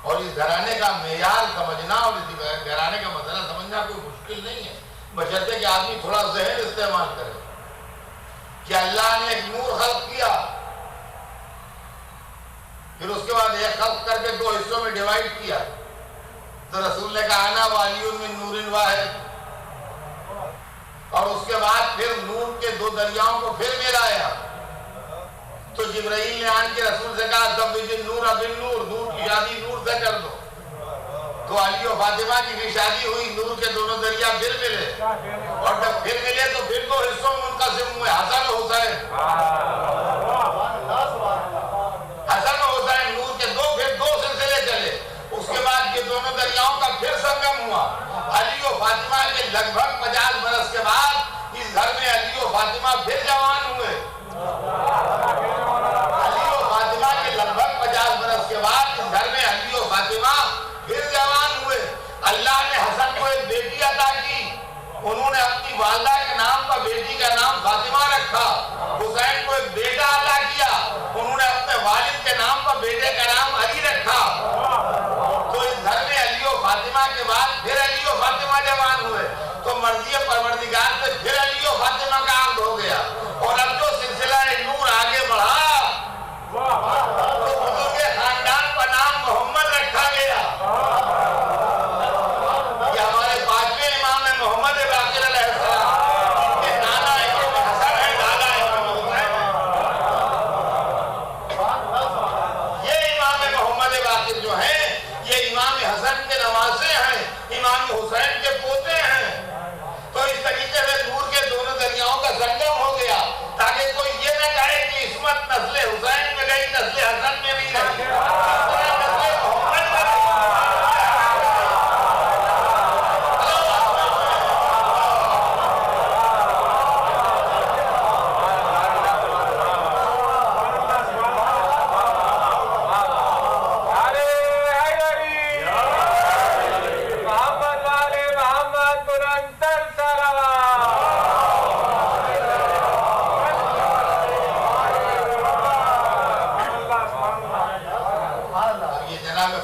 اور اس گھرانے کا معیار سمجھنا اور اس گھرانے کا مسئلہ سمجھنا کوئی مشکل نہیں ہے، بشرطے کہ آدمی تھوڑا ذہن استعمال کرے کہ اللہ نے ایک نور خلق کیا، پھر اس کے بعد ایک خلق کر کے دو حصوں میں ڈیوائیڈ کیا. تو رسول نے کہا انا والی من نور واحد، اور اس کے بعد پھر نور کے دو دریاؤں کو پھر ملایا. تو جبرائیل نے آن کے رسول سے کہا زوج النور بالنور، نور کی شادی نور سے کر دو. تو علی و فاطمہ کی بھی شادی ہوئی، نور کے دونوں دریا پھر ملے، اور جب پھر ملے تو پھر دو حصوں میں منقسم ہوئے، حسن و حسین. حسن و حسین نور کے پھر دو سلسلے چلے. اس کے بعد یہ دونوں دریاؤں کا پھر سنگم ہوا. علی و فاطمہ کے لگ بھگ 50 برس کے بعد اس گھر میں علی و فاطمہ پھر جوان ہوئے. علی و فاطمہ کے لگ بھگ 50 برس کے بعد اس گھر میں علی و فاطمہ پھر جوان ہوئے. اللہ نے حسن کو ایک بیٹی عطا کی، انہوں نے اپنی والدہ کے نام پر بیٹی کا نام فاطمہ رکھا. حسین کو ایک بیٹا عطا کیا، انہوں نے اپنے والد کے نام پر بیٹے کا نام علی رکھا. تو اس گھر میں علی و فاطمہ کے بعد پھر علی و فاطمہ جوان ہوئے. تو مرضی پروردگار سے پھر علی و فاطمہ کا عقد ہو گیا. اور اب جو سلسلہ نور آگے بڑھا تو بزرگ خاندان کا نام محمد رکھا گیا. یہ ہمارے 5ویں امام ہے محمد باقر علیہ السلام، کے نانا امام حسن ہے، دادا امام حسین ہے. یہ امام محمد باقر جو ہیں یہ امام حسن کے نواسے ہیں، امام حسین کے پوتے ہیں. تو اس طریقے سے نور کے دونوں دریاؤں کا سنگم ہو گیا، تاکہ کوئی یہ نہ کہے کہ عصمت نسل حسین میں گئی، نسل حسن میں نہیں رہی، نسل محمد میں رہی.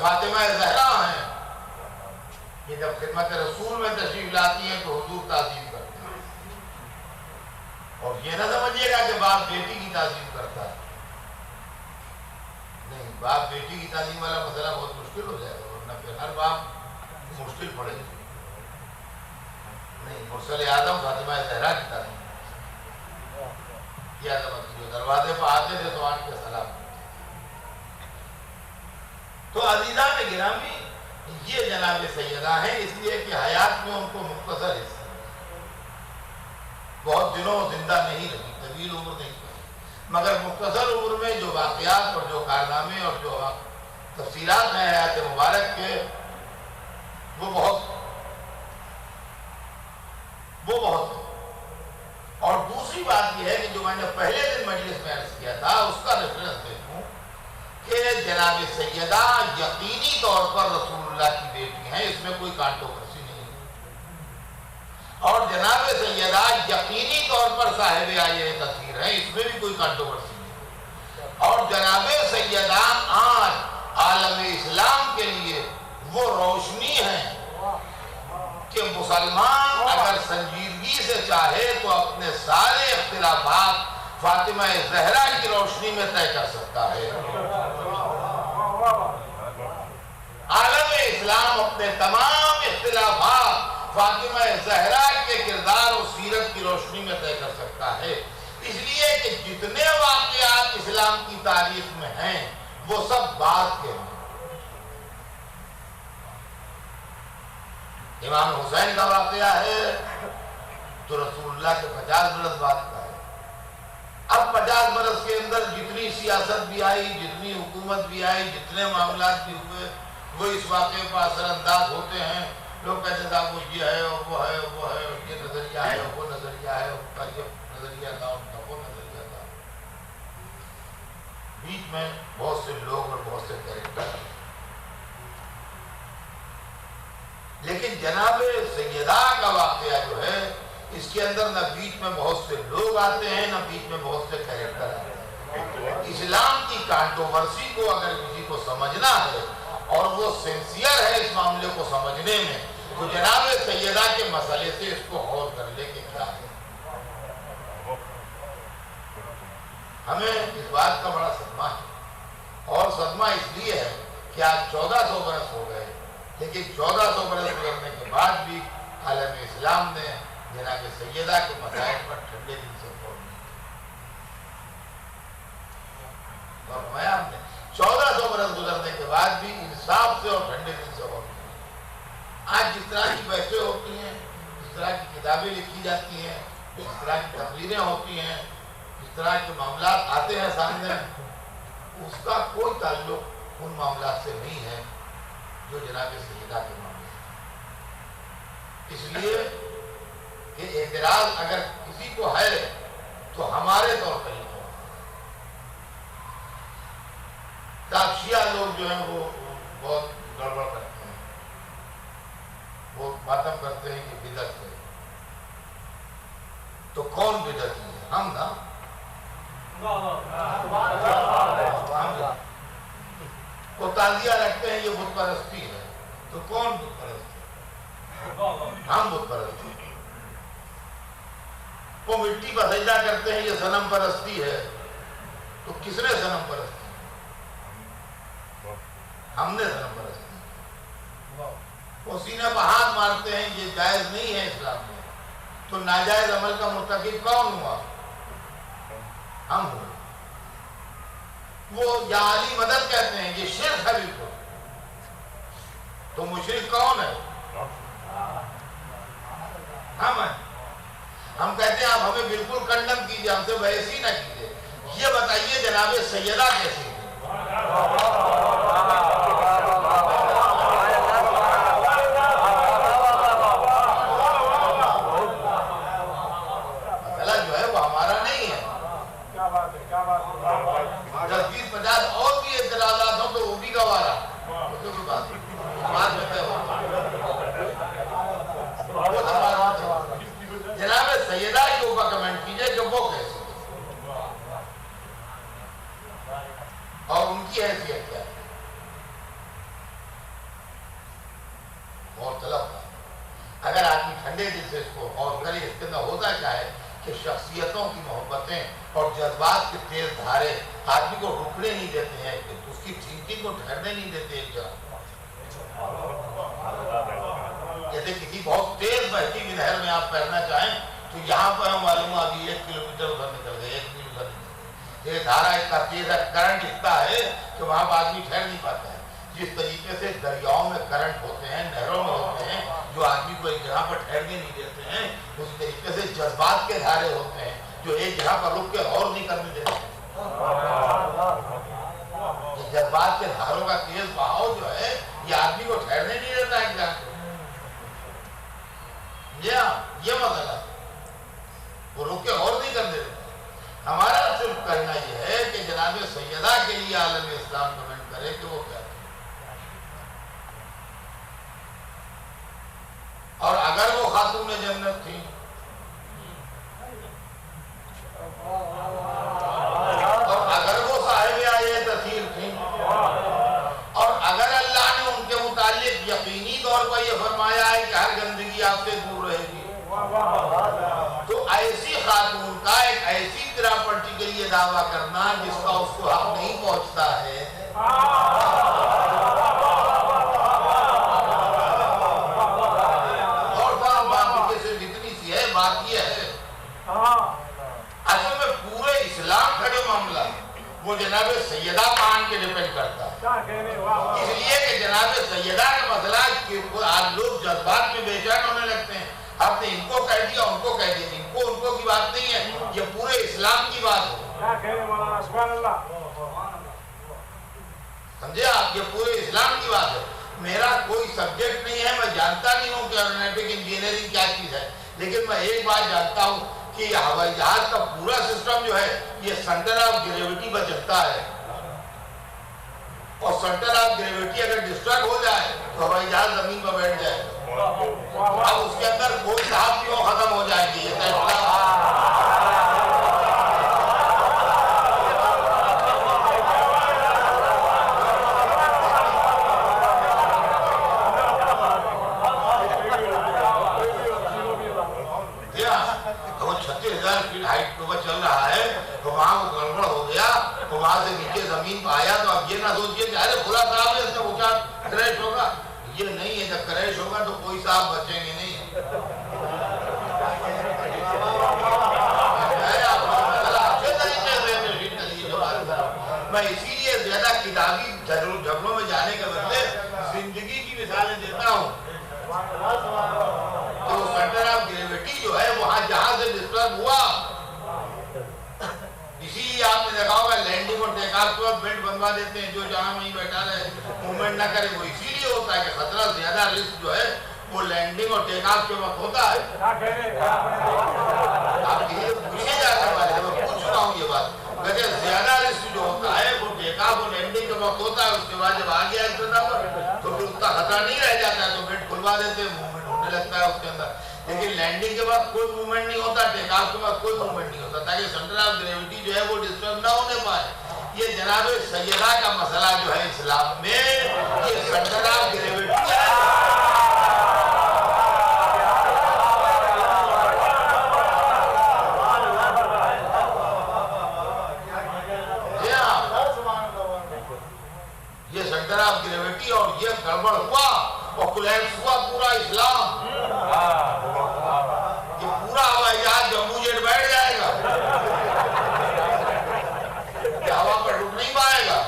فاطمہ زہرا ہیں، یہ جب خدمت رسول میں تشریف لاتی ہیں تو حضور تعظیم کرتے ہیں. اور یہ نہ سمجھیے گا کہ باپ بیٹی کی تعظیم کرتا ہے، نہیں، باپ بیٹی کی تعظیم والا مسئلہ بہت مشکل ہو جائے گا، ورنہ پھر ہر باپ مشکل پڑے گا. نہیں، مرسل اعظم فاطمہ زہرا کی تعظیم کیا جو دروازے پر آتے تھے تو آن کے سلام. تو عزیزان گرامی یہ جناب سیدہ ہیں، اس لیے کہ حیات میں ان کو مختصر حصہ، بہت دنوں زندہ نہیں رہی، طویل عمر نہیں پائی، مگر مختصر عمر میں جو واقعات اور جو کارنامے اور جو تفصیلات ہیں حیات مبارک کے وہ بہت. اور دوسری بات یہ ہے کہ جو میں نے پہلے دن مجلس میں عرض کیا تھا اس کا ریفرنس دیکھوں کہ جناب سیدہ یقینی طور پر رسول اللہ کی بیٹی ہیں، اس میں کوئی کانٹروورسی نہیں ہے. اور جناب سیدہ یقینی طور پر صاحب آیہ تطہیر ہیں، اس میں بھی کوئی کانٹروورسی نہیں ہے. اور جناب سیدہ آج عالم اسلام کے لیے وہ روشنی ہیں کہ مسلمان اگر سنجیدگی سے چاہے تو اپنے سارے اختلافات فاطمہ زہرا کی روشنی میں طے کر سکتا ہے. عالم اسلام اپنے تمام اختلافات فاطمہ زہرا کے کردار اور سیرت کی روشنی میں طے کر سکتا ہے، اس لیے کہ جتنے واقعات اسلام کی تاریخ میں ہیں وہ سب بعد کے ہیں۔ امام حسین کا واقعہ ہے تو رسول اللہ کے 50 برس بعد کا ہے۔ اب 50 برس کے اندر جتنی سیاست بھی آئی، جتنی حکومت بھی آئی، جتنے معاملات بھی ہوئے، وہ اس واقعے پر اثر انداز ہوتے ہیں۔ لوگ کہتے تھا وہ یہ ہے اور وہ ہے اور وہ ہے، یہ نظریہ ہے اور وہ نظریہ ہے، ان کا یہ نظریہ تھا، ان کا وہ نظریہ تھا۔ بیچ میں بہت سے لوگ اور بہت سے کیریکٹر ہیں، لیکن جناب سیدہ کا واقعہ جو ہے اس کے اندر نہ بیچ میں بہت سے لوگ آتے ہیں، نہ بیچ میں بہت سے کیریکٹر آتے ہیں۔ اسلام کی کانٹروورسی کو اگر کسی کو سمجھنا ہے اور وہ سنسیئر ہے اس معاملے کو سمجھنے میں، تو جناب سیدہ کے مسئلے سے اس کو غور کر لے کہ کیا ہے۔ ہمیں اس بات کا بڑا صدمہ ہے، اور صدمہ اس لیے ہے کہ آج 1400 برس ہو گئے، لیکن 1400 برس گزرنے کے بعد بھی عالم اسلام نے جناب سیدہ کے مسائل پر ٹھنڈے دل سے غور نہیں کیا، اور میں ہم نے 1400 برس گزرنے کے بعد بھی انصاف سے اور ٹھنڈے دل سے غور نہیں کیا۔ آج جس طرح کی بحثیں ہوتی ہیں، جس طرح کی کتابیں لکھی جاتی ہیں، جس طرح کی تقریریں ہوتی ہیں، جس طرح کے معاملات آتے ہیں سامنے، اس کا کوئی تعلق ان معاملات سے نہیں ہے جو جناب سیدہ کے معاملے ہیں۔ اس لیے کہ اعتراض اگر کسی کو ہے تو ہمارے طور پر ہی ہو۔ شیعہ لوگ جو ہیں وہ بہت گڑبڑ کرتے ہیں، وہ ماتم کرتے ہیں کہ بدعت ہے، تو کون بدعتی ہے؟ ہم نا، وہ تعزیہ رکھتے ہیں یہ بت پرستی ہے، تو کون بت پرست ہے؟ ہم بت پرست ہیں۔ وہ مٹی پر سجدہ کرتے ہیں یہ صنم پرستی ہے، تو کس نے صنم پرستی؟ ہم نے صنم پرستی۔ وہ سینے پر ہاتھ مارتے ہیں یہ جائز نہیں ہے اسلام میں، تو ناجائز عمل کا مرتکب کون ہوا؟ ہم ہوئے۔ وہ یا علی مدد کہتے ہیں یہ شرک ہے بالکل، تو مشرک کون ہے؟ ہم ہیں۔ ہم کہتے ہیں آپ ہمیں بالکل کنڈم کیجئے، ہم سے بحث ہی نہ کیجئے، یہ بتائیے جناب سیدہ کیسی ہے؟ مسئلہ جو ہے وہ ہمارا نہیں ہے۔ 10-20-50 اور بھی اعتراضات ہوں تو وہ بھی گوارا، اس کو بات میں طے ہو۔ جناب سیدہ کے اوپر کمنٹ کیجئے کہ وہ کیسی ہے اور ان کی حیثیت کیا ہے۔ اور طلب اگر آدمی ٹھنڈے دل سے اس کو غور کرے، اس کے اندر ہوتا کیا ہے کہ شخصیتوں کی محبتیں اور جذبات کے تیز دھارے آدمی کو رکنے نہیں دیتے ہیں، کہ اس کی تھنکنگ کو ٹھہرنے نہیں دیتے ایک جگہ۔ جیسے کسی بہت تیز بہتی ہوئی نہر میں آپ تیرنا چاہیں تو یہاں پر ہم معلوم ابھی 1 کلومیٹر ادھر نکل گئے، 1 میل ادھر نکل گئے، یہ دھارا اتنا تیز ہے، کرنٹ اتنا ہے کہ وہاں پر آدمی ٹھہر نہیں پاتا ہے۔ جس طریقے سے دریاؤں میں کرنٹ ہوتے ہیں، نہروں میں ہوتے ہیں جو آدمی کو ایک جگہ پر ٹھہرنے نہیں دیتے ہیں، اس طریقے سے جذبات کے دھارے ہوتے ہیں جو ایک جگہ پر رک کے غور نہیں کرنے دیتے ہیں۔ یہ جذبات کے دھاروں کا تیز بہاؤ جو ہے یہ آدمی کو ٹھہرنے نہیں دیتا ایک جگہ پر۔ یہ مسئلہ وہ رک کے غور نہیں کرنے دیتا۔ ہمارا صرف کہنا یہ ہے کہ جناب سیدہ کے لیے عالم اسلام کمنٹ کرے کہ وہ کیا ہے، اور اگر وہ خاتون جنت تھی اور اگر وہ صاحب آیت تطہیر تھی اور اگر اللہ نے ان کے متعلق یقینی طور پر یہ فرمایا ہے کہ ہر گندگی آپ سے دور رہے گی، تو ایسی خاتون کا ایک ایسی پراپرٹی کے لیے دعویٰ کرنا جس کا اس کو حق نہیں پہنچتا ہے، اور وہ جناب سیدہ پان کے ڈیپینڈ کرتا ہے، اس لیے کہ جناب سیدہ کا مسئلہ آج لوگ جذبات میں بے چین ہونے لگتے ہیں، ہم نے ان کو کہہ دیا ان کو کہہ دیا، ان کو کی بات نہیں ہے، یہ پورے اسلام کی بات ہے، سمجھے آپ، یہ پورے اسلام کی بات ہے۔ میرا کوئی سبجیکٹ نہیں ہے، میں جانتا نہیں ہوں کہ ایروناٹک انجینئرنگ کیا چیز ہے، لیکن میں ایک بات جانتا ہوں کہ یہ ہوائی جہاز کا پورا سسٹم جو ہے یہ سینٹر آف گریویٹی پر چلتا ہے، اور سینٹر آف گریویٹی اگر ڈسٹرب ہو جائے تو ہوائی جہاز زمین پر بیٹھ جائے گا، اب اس کے اندر کوئی صاحب کیوں ختم ہو جائے گی، یہ چل رہا ہے، تو وہاں وہ گڑبڑ ہو گیا، تو وہاں سے نیچے زمین پہ آیا، تو اب یہ نہ سوچئے کہ ارے کھلا صاحب ہے، اس سے اونچا کریش ہوگا، یہ نہیں ہے، جب کریش ہوگا تو کوئی صاحب بچیں گے نہیں، میں اسی لیے زیادہ کتابی جھگڑوں میں جانے کے بدلے زندگی کی مثالیں دیتا ہوں، تو سینٹر آف گریویٹی جو ہے وہاں جہاں سے ڈسٹرب ہوا، اسی لیے آپ نے دیکھا ہوگا لینڈنگ اور ٹیک آف کے وقت بیلٹ بنوا دیتے ہیں، جو جہاں وہیں بیٹھا رہے موومنٹ نہ کرے، وہ اسی لیے ہوتا ہے کہ خطرہ زیادہ رسک جو ہے وہ لینڈنگ اور ٹیک آف کے وقت ہوتا ہے۔ آپ یہ پوچھے جانے والے ہیں، میں پوچھ رہا ہوں یہ بات، لیکن زیادہ رسک جو ہوتا ہے وہ ٹیک آف اور لینڈنگ کے وقت ہوتا ہے، اس کے بعد جب آ گیا ابتدا پر تو پھر اتنا خطرہ نہیں رہ جاتا ہے، تو بیلٹ کھلوا دیتے ہیں، موومنٹ ہونے لگتا ہے اس کے اندر، لیکن لینڈنگ کے بعد کوئی موومنٹ نہیں ہوتا، ٹیک آف کے بعد کوئی موومنٹ نہیں ہوتا، تاکہ سینٹر آف گریویٹی جو ہے وہ ڈسٹرب نہ ہونے پائے۔ یہ جناب سیدہ کا مسئلہ جو ہے اسلام میں، یہ سینٹر آف گریویٹی ہے، یہ سینٹر آف گریویٹی، اور یہ گڑبڑ ہوا اور کولیپس ہوا پورا اسلام، یہ پورا ہوائی جہاز جمبو جیٹ بیٹھ جائے گا، یہ ہوا پر رک نہیں پائے گا،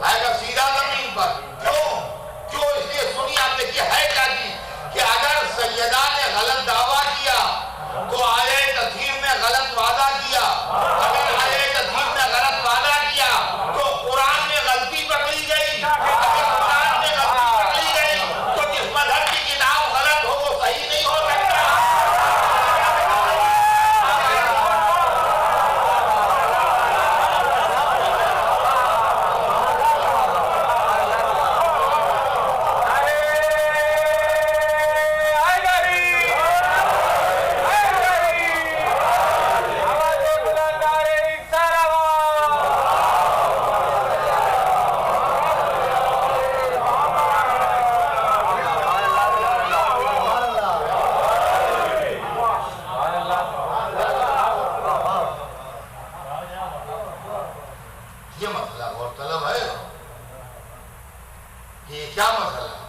آئے گا سیدھا زمین پر، کیوں اس لیے سنی آپ دیکھیے ہے کیا چیز، کہ اگر سیدہ نے غلط دعویٰ کیا تو آیہ تطہیر نے غلط وعدہ کیا، اگر آیہ تطہیر نے غلط وعدہ کیا تو قرآن میں غلطی پکڑی گئی، اگر قرآن میں غلطی پکڑی گئی تو جس مذہب کی کتاب غلط ہو وہ صحیح نہیں ہو سکتا۔ یہ مسئلہ غور طلب ہے کہ یہ کیا مسئلہ ہے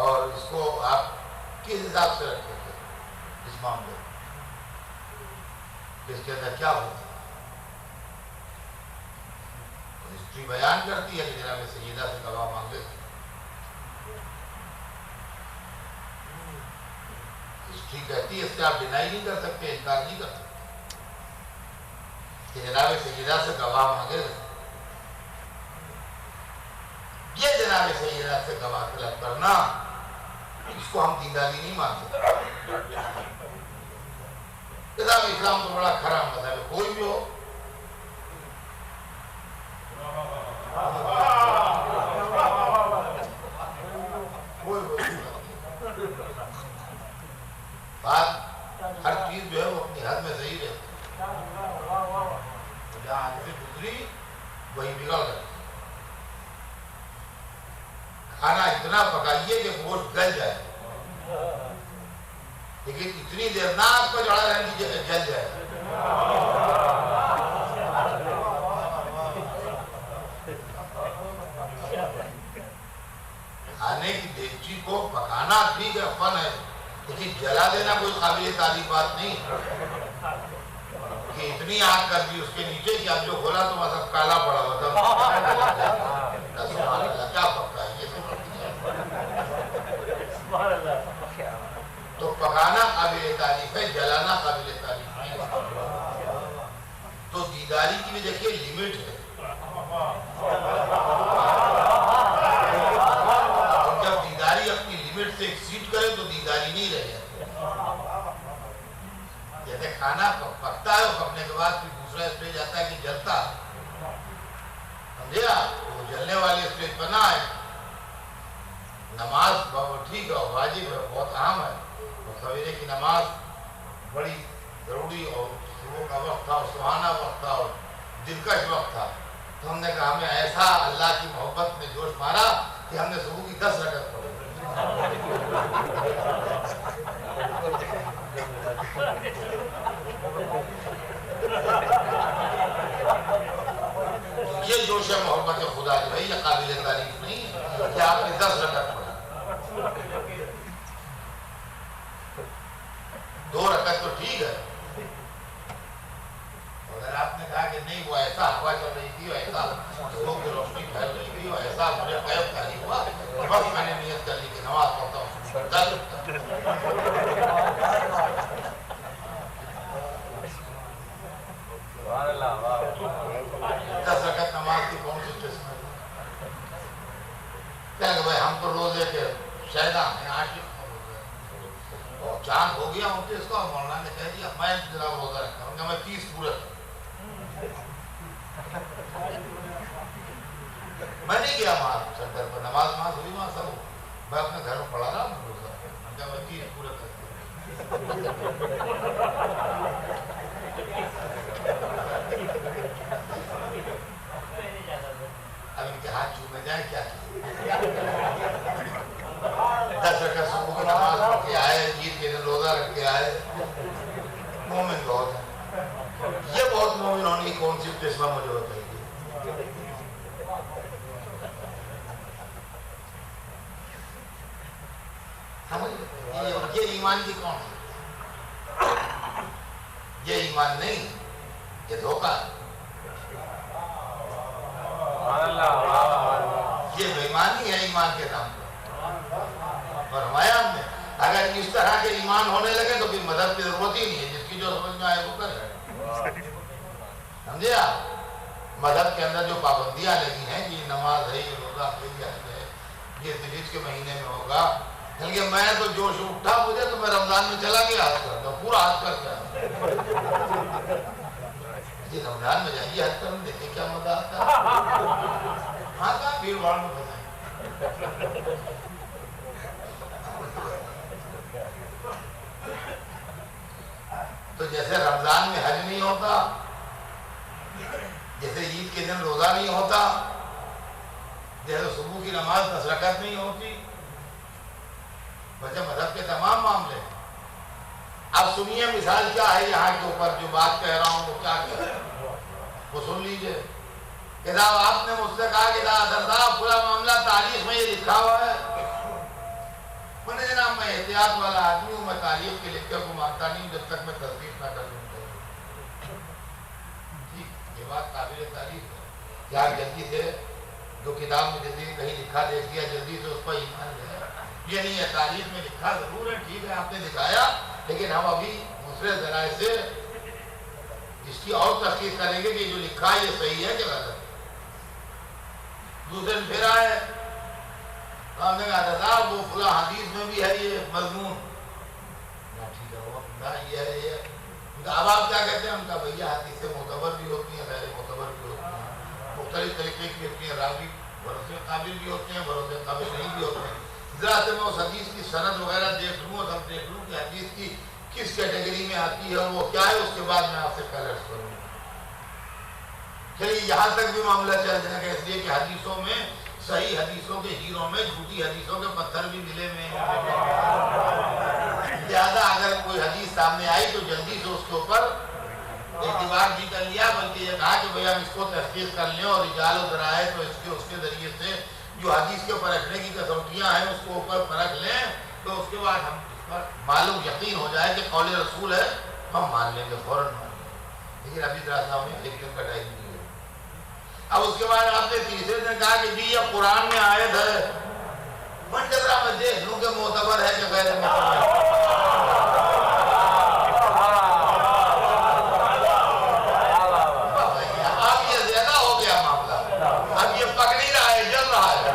اور اس کو آپ کس حساب سے رکھتے تھے اس معاملے اس کے اندر کیا ہوتا ہے، ہسٹری بیان کرتی ہے کہ جناب سیدہ سے گواہ مانگے تھے، ہسٹری کہتی ہے، اس سے آپ ڈینائی نہیں کر سکتے، انکار نہیں کر سکتے کہ جناب سیدہ سے گواہ مانگے تھے، یہ جناب سیدہ سے گواہ طلب کرنا اس کو ہم دینداری نہیں مان سکتے۔ کتاب اسلام تو بڑا کھرا مذہب ہے، کوئی بھی ہو، بات ہر چیز جو ہے وہ اپنی حد میں صحیح رہتی ہے، جہاں حد سے گزری وہی بگڑ گئی، کھانا اتنا پکائیے کہ گوشت گل جائے، لیکن اتنی دیر نہ آگ پر چڑھا رہنے دیجیے کہ جل جائے۔ کھانے کی دیگچی کو پکانا ٹھیک ہے، فن ہے، لیکن جلا دینا کوئی قابل تعریف بات نہیں کہ اتنی آگ کر دی اس کے نیچے کہ اب جو کھولا تو مطلب کالا پڑا ہوا تھا. کیا پکا ہے یہ تو پکانا قابل تعریف ہے, جلانا قابل تعریف نہیں. تو دیداری کی بھی دیکھیے لمٹ ہے. جب دیداری اپنی لمٹ سے ایکسیڈ کرے تو دیداری نہیں رہ جاتی. جیسے کھانا پکتا ہے, پکنے کے بعد پھر دوسرا اسٹیج آتا ہے کہ جلتا ہے, سمجھے آپ, وہ جلنے والے اسٹیج پر نہ آئے. نماز ٹھیک ہے, واجب ہے, بہت اہم ہے, اور سویرے کی نماز بڑی ضروری اور صبح کا وقت تھا, اور سہانا وقت تھا, اور دلکش وقت تھا. تو ہم نے کہا ہمیں ایسا اللہ کی محبت میں جوش مارا کہ ہم نے صبح کی 10 رکعت پڑھی. یہ جوش محبت خدا جو ہے یہ قابل تعریف نہیں ہے کہ آپ نے 10 رکعت پڑھا. 2 رکعت تو ٹھیک ہے. اگر آپ نے کہا کہ نہیں وہ ایسا ہوا چل رہی تھی, ایسا لوگوں کی روشنی پھیل رہی تھی, اور ایسا مجھے قیب تعریف ہوا, بس میں نے نیت کر لی کہ نماز پڑھتا ہوں. 10 رکعت نماز کی کون سی قسم ہے؟ کہ بھائی ہم تو روزے کے شہدا ہیں, عاشق ہیں, اور چاند ہو گیا 29 کا, اور مولانا نے کہہ دیا میں ذرا روزہ رکھتا ہوں, میں 30 پورا میں نہیں گیا وہاں سینٹر پر, نماز ہوئی وہاں سب, میں اپنے گھر میں پڑھا رہا ہوں روزہ, میں 30 پورا کرتا اب ان کے ہاتھ چھونے جائیں کیا 10 رکعت صبح کی نماز پڑھ کے آئے, عید کے دن روزہ رکھ کے آئے, مومن بہت ہے. یہ بہت مومن ہونے کی کون سی قسم مجھے بتائیے. یہ ایمان کی کون ہے؟ یہ ایمان نہیں, یہ دھوکہ ہے. یہ بے ایمانی ہے ایمان کے نام پر. فرمایا ہم نے اگر اس طرح کے ایمان ہونے لگے تو پھر مذہب کی ضرورت ہی نہیں ہے, جس کی جو سمجھ میں آئے وہ کرے. سمجھے آپ, مذہب کے اندر جو پابندیاں لگی ہیں کہ یہ نماز ہے, یہ روزہ ہے, یہ حج ہے, یہ ذوالحج کے مہینے میں ہوگا. کہ میں تو جوش اٹھا مجھے تو میں رمضان میں چلا گیا حج کرتا ہوں, پورا حج کر کے جی رمضان میں جائیے حج کرنے, دیکھیں کیا مزہ آتا ہے. ہاں کہاں بھیڑ بھاڑ میں پھنسائیں. تو جیسے رمضان میں حج نہیں ہوتا, جیسے عید کے دن روزہ نہیں ہوتا, جیسے صبح کی نماز 10 رکعت نہیں ہوتی, وجہ مذہب کے تمام معاملے. اب سنیے مثال کیا ہے یہاں کے اوپر, جو بات کہہ رہا ہوں وہ کیا کہہ رہا ہوں وہ سن لیجئے. کہ صاحب آپ نے مجھ سے کہا کہ صاحب پورا معاملہ تاریخ میں یہ لکھا ہوا ہے. میں نے جناب میں احتیاط والا آدمی ہوں, میں تاریخ کے لکھے کو مانتا نہیں جب تک میں تصدیق نہ کر لوں. ٹھیک, یہ بات قابل تعریف ہے کہ آپ جلدی سے جو کتاب میں جلدی کہیں لکھا دیکھ لیا, جلدی سے اس پر ایمان لے آئے. یہ نہیں ہے, تاریخ میں لکھا ضرور ہے, ٹھیک ہے آپ نے دکھایا, لیکن ہم ابھی دوسرے ذرائع سے اس کی اور تحقیق کریں گے کہ جو لکھا ہے یہ صحیح ہے کہ غلط ہے. دوسرے پھر آئے, ہم نے کہا تھا وہ فلاں حدیث میں بھی ہے یہ مضمون, ٹھیک ہے وہ یہ ہے یہ. اب آپ کیا کہتے ہیں؟ ہم کہا بھیا حدیثیں معتبر بھی ہوتی ہیں, غیر معتبر بھی ہوتی ہیں, مختلف طریقے کی ہوتی ہیں, راوی بھروسے قابل بھی ہوتے ہیں, بھروسے قابل نہیں بھی ہوتے ہیں. ذرا سے میں اس حدیث کی سند وغیرہ دیکھ لوں اور سب دیکھ لوں کہ حدیث کی کس کیٹیگری میں آتی ہے, وہ کیا ہے, اس کے بعد میں آپ سے کلرس کروں. چلیے یہاں تک بھی معاملہ چل جائے گا, اس لیے کہ حدیثوں میں, صحیح حدیثوں کے ہیروں میں جھوٹی حدیثوں کے پتھر بھی ملے ہوئے ہیں. لہٰذا اگر کوئی حدیث سامنے آئی تو جلدی سے اس کے اوپر اعتبار نہیں کر لیا, بلکہ یہ کہا کہ بھئی ہم اس کو تحقیق کر لیں, اور رجال و ذرائع تو اس کے ذریعے سے جو حدیث کے پرکھنے کی کسوٹیاں ہیں اس کو اوپر پرکھ لیں, تو اس کے بعد ہم اس پر معلوم یقین ہو جائے کہ قول رسول ہے, ہم مان لیں گے, فوراً مان لیں گے. لیکن ابھی راستہ میں ایک دن کا ٹائم نہیں ہے. اب اس کے بعد آپ نے تیسرے دن کہا کہ جی یہ قرآن میں آیت ہے. من ذرا میں دیکھ لوں کہ معتبر ہے کہ غیر معتبر ہے. اب یہ زیادہ ہو گیا معاملہ. اب یہ پک نہیں رہا ہے, جل رہا ہے.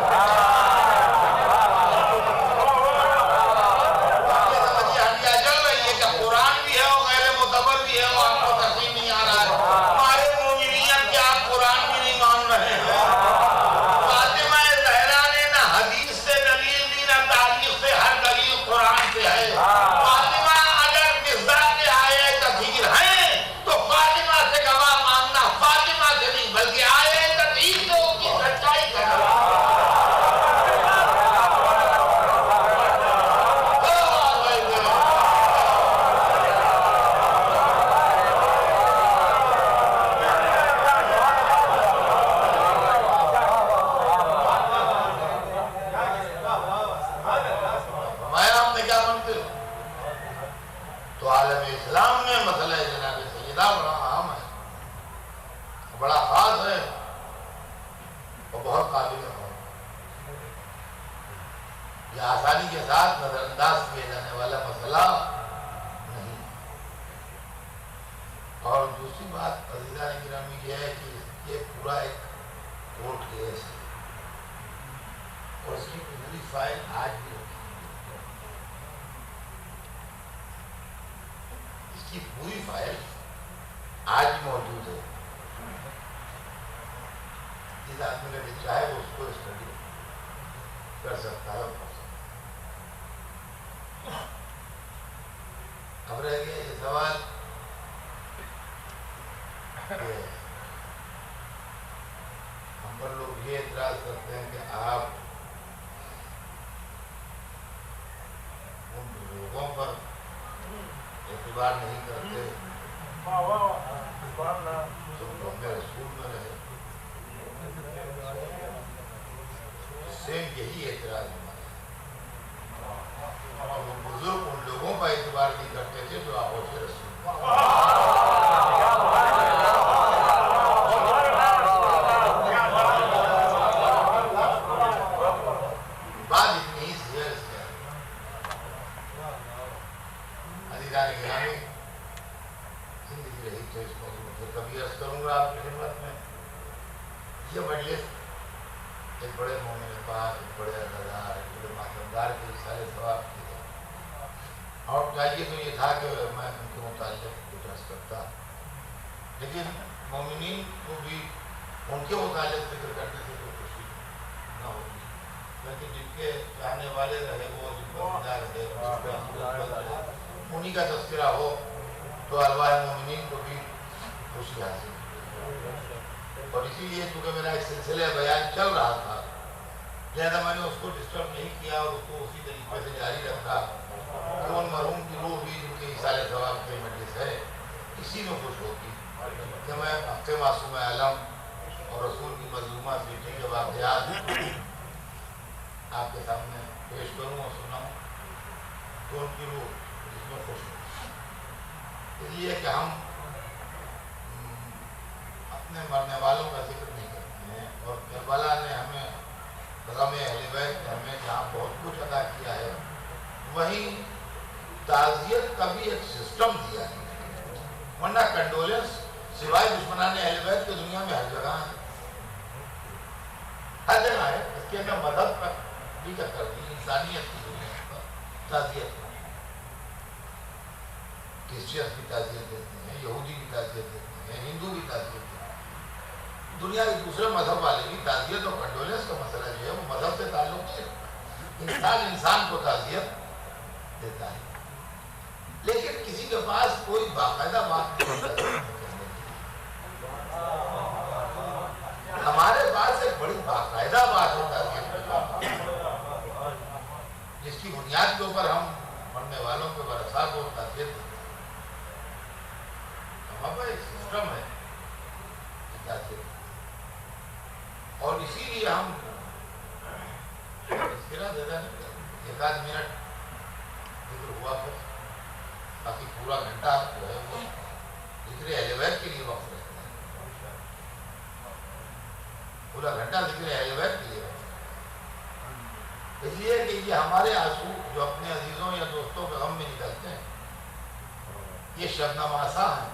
ذکر اہل بیت کے لیے وقت رکھنا ہے، پورا گھنٹہ ذکر اہل بیت کے لیے وقت رکھنا ہے۔ اس لیے کہ یہ ہمارے آنسو جو اپنے عزیزوں یا دوستوں کے غم میں نکلتے ہیں، یہ شبنم آسا ہے،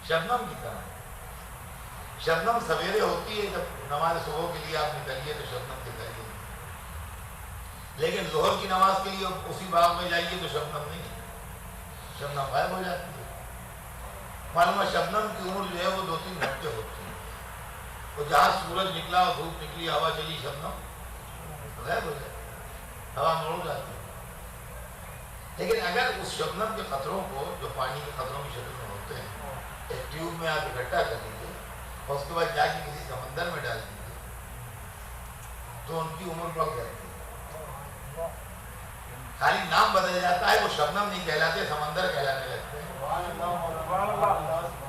شبنم کی طرح۔ شبنم سویرے ہوتی ہے، جب نماز صبح کے لیے آپ نکلیے تو شبنم دکھائیے، لیکن ظہر کی نماز کے لیے اسی باغ میں جائیے تو شبنم نہیں ہے، شبنم غائب ہو جاتی ہے۔ معلوم ہے شبنم کی عمر جو ہے وہ 2-3 گھنٹے ہوتی ہے، تو جہاں سورج نکلا اور دھوپ نکلی، ہوا چلی، شبنم غائب ہو جاتی ہے، ہوا میں اڑ جاتی ہے۔ لیکن اگر اس شبنم کے قطروں کو، جو پانی کے قطروں کی شکل میں ہوتے ہیں، ایک ٹیوب میں آپ اکٹھا کر لیجیے اور اس کے بعد جا کے کسی سمندر میں ڈال دیجیے تو ان کی عمر بڑھ جاتی ہے، خالی نام بدل جاتا ہے، وہ شبنم نہیں کہلاتے، سمندر کہلانے لگتے ہیں۔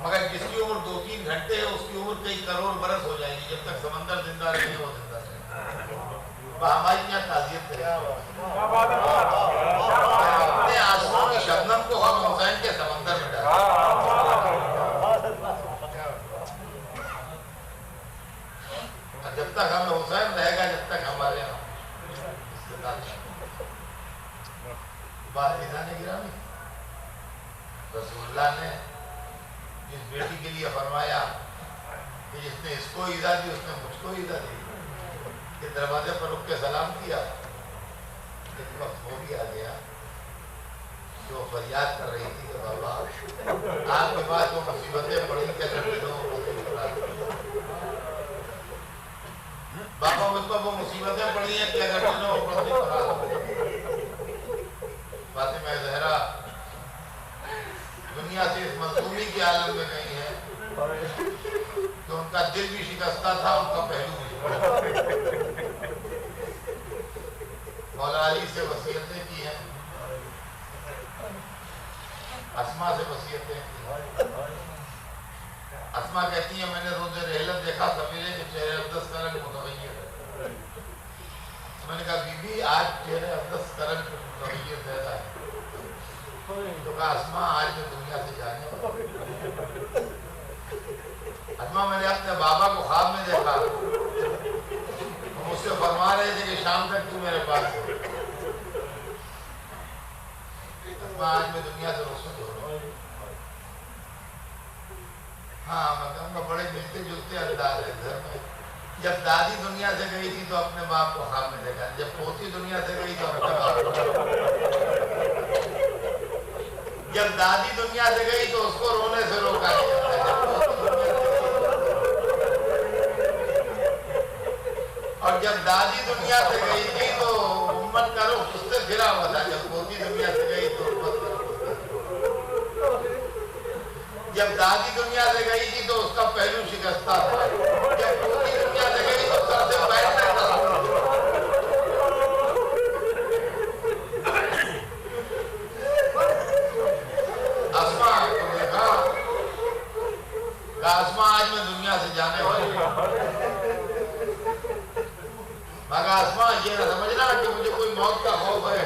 مگر جس کی عمر 2-3 گھنٹے ہے، اس کی عمر کئی کروڑ برس ہو جائے گی، جب تک سمندر زندہ رہے وہ زندہ رہے۔ ہماری یہاں تعزیت کرے اپنے آنسوؤں کی شبنم کو ہم حسین کے سمندر میں ڈالیں، جب تک ہمیں حسین رہے گا، جب تک ہمارے یہاں بات نگرانی گرامی، رسول اللہ نے جس بیٹی کے لیے فرمایا کہ جس نے اس کو ایذا دی اس نے مجھ کو ایذا دی، کہ دروازے پر رک کے سلام کیا، ایک وقت وہ بھی آ گیا کہ وہ فریاد کر رہی تھی کہ بابا آپ کے بعد وہ مصیبتیں پڑی کہ بابا مجھ پر وہ مصیبتیں پڑی ہیں کہ اگر فاطمہ زہرا دنیا سے اس مظلومی کے عالم میں گئی ہیں کہ ان کا دل بھی شکستہ تھا، ان کا پہلو بھی شکستہ۔ مولا علی سے وصیتیں کی ہیں، اسما سے وصیتیں کی۔ اسما کہتی ہیں میں نے روز رحلت دیکھا سویرے کہ چہرے اقدس کا رنگ متغیر ہے۔ میں نے کہا بی بی آج چہرے اقدس کا رنگ متغیر رہتا ہے، تو کہا اسما آج میں دنیا سے جانے والا۔ اسما میں نے اپنے بابا کو خواب میں دیکھا، ہم اس سے فرما رہے تھے کہ شام تک تو میرے پاس ہے۔ اسما آج میں دنیا سے رخصت ہو رہا ہوں۔ ہاں میں کہوں گا بڑے ملتے جلتے انداز ہے گھر میں، جب دادی دنیا سے گئی تھی تو اپنے باپ کو خواب میں دیکھا، جب پوتی دنیا سے گئی تو اپنے باپ کو، جب دادی دنیا سے گئی تو اس کو رونے سے روکا گیا، اور جب دادی دنیا سے گئی تھی تو امت کا رخ اس سے پھرا ہوا تھا، جب پوتی دنیا سے گئی تو امت کا رخ اس سے پھرا ہوا تھا۔ جب دادی دنیا سے گئی تھی تو اس کا پہلو شکستہ تھا، جب پوتی دنیا سے گئی تو سر سے پیر تک تھا۔ اسما کو دیکھا، کہا اسما آج میں دنیا سے جانے والی ہوں، مگر اسما یہ نہ سمجھنا کہ مجھے کوئی موت کا خوف ہے،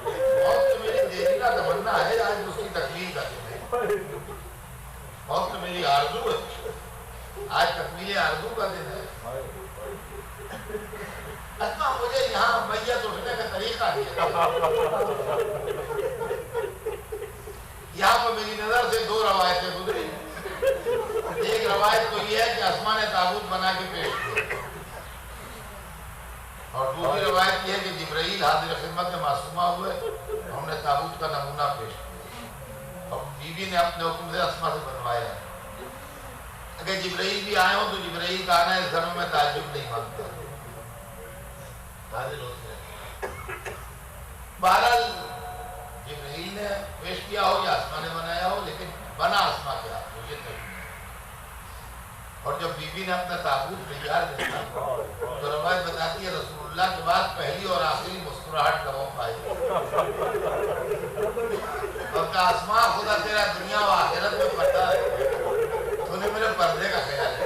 موت تو میری دیری کا تمنا ہے، آج اس کی تکمیل کا دن ہے، موت تو میری آرزو ہے، آج تکمیل آرزو کا دن ہے۔ اسما مجھے یہاں میت اٹھنے کا طریقہ دیا، یہاں پر میری نظر سے 2 روایتیں گزری۔ ایک روایت تو یہ ہے کہ اسما نے تابوت بنا کے پیش کیا، اور دوسری روایت یہ ہے کہ جبرائیل حاضر خدمت معصومہ ہوئے، ہم نے تابوت کا نمونہ پیش کیا، اور بی بی نے اپنے حکم سے اسما سے بنوایا۔ اگر جبرائیل بھی آئے ہوں تو جبرائیل کا آنا اس گھر میں تعجب نہیں مانتا، حاضر ہوتے ہیں۔ بہرحال جبرائیل نے پیش کیا ہو یا اسما نے بنایا ہو، لیکن بنا اسما کے ہاتھ میں، یہ تک۔ اور جب بی بی نے اپنا تابوت تیار دیکھا تو روایت بتاتی ہے رسول اللہ کے بعد پہلی اور آخری مسکراہٹ لبوں پر آئی، اور کہا اسما خدا تیرا دنیا و آخرت میں پردہ ہے، تو نے میرے پردے کا خیال ہے۔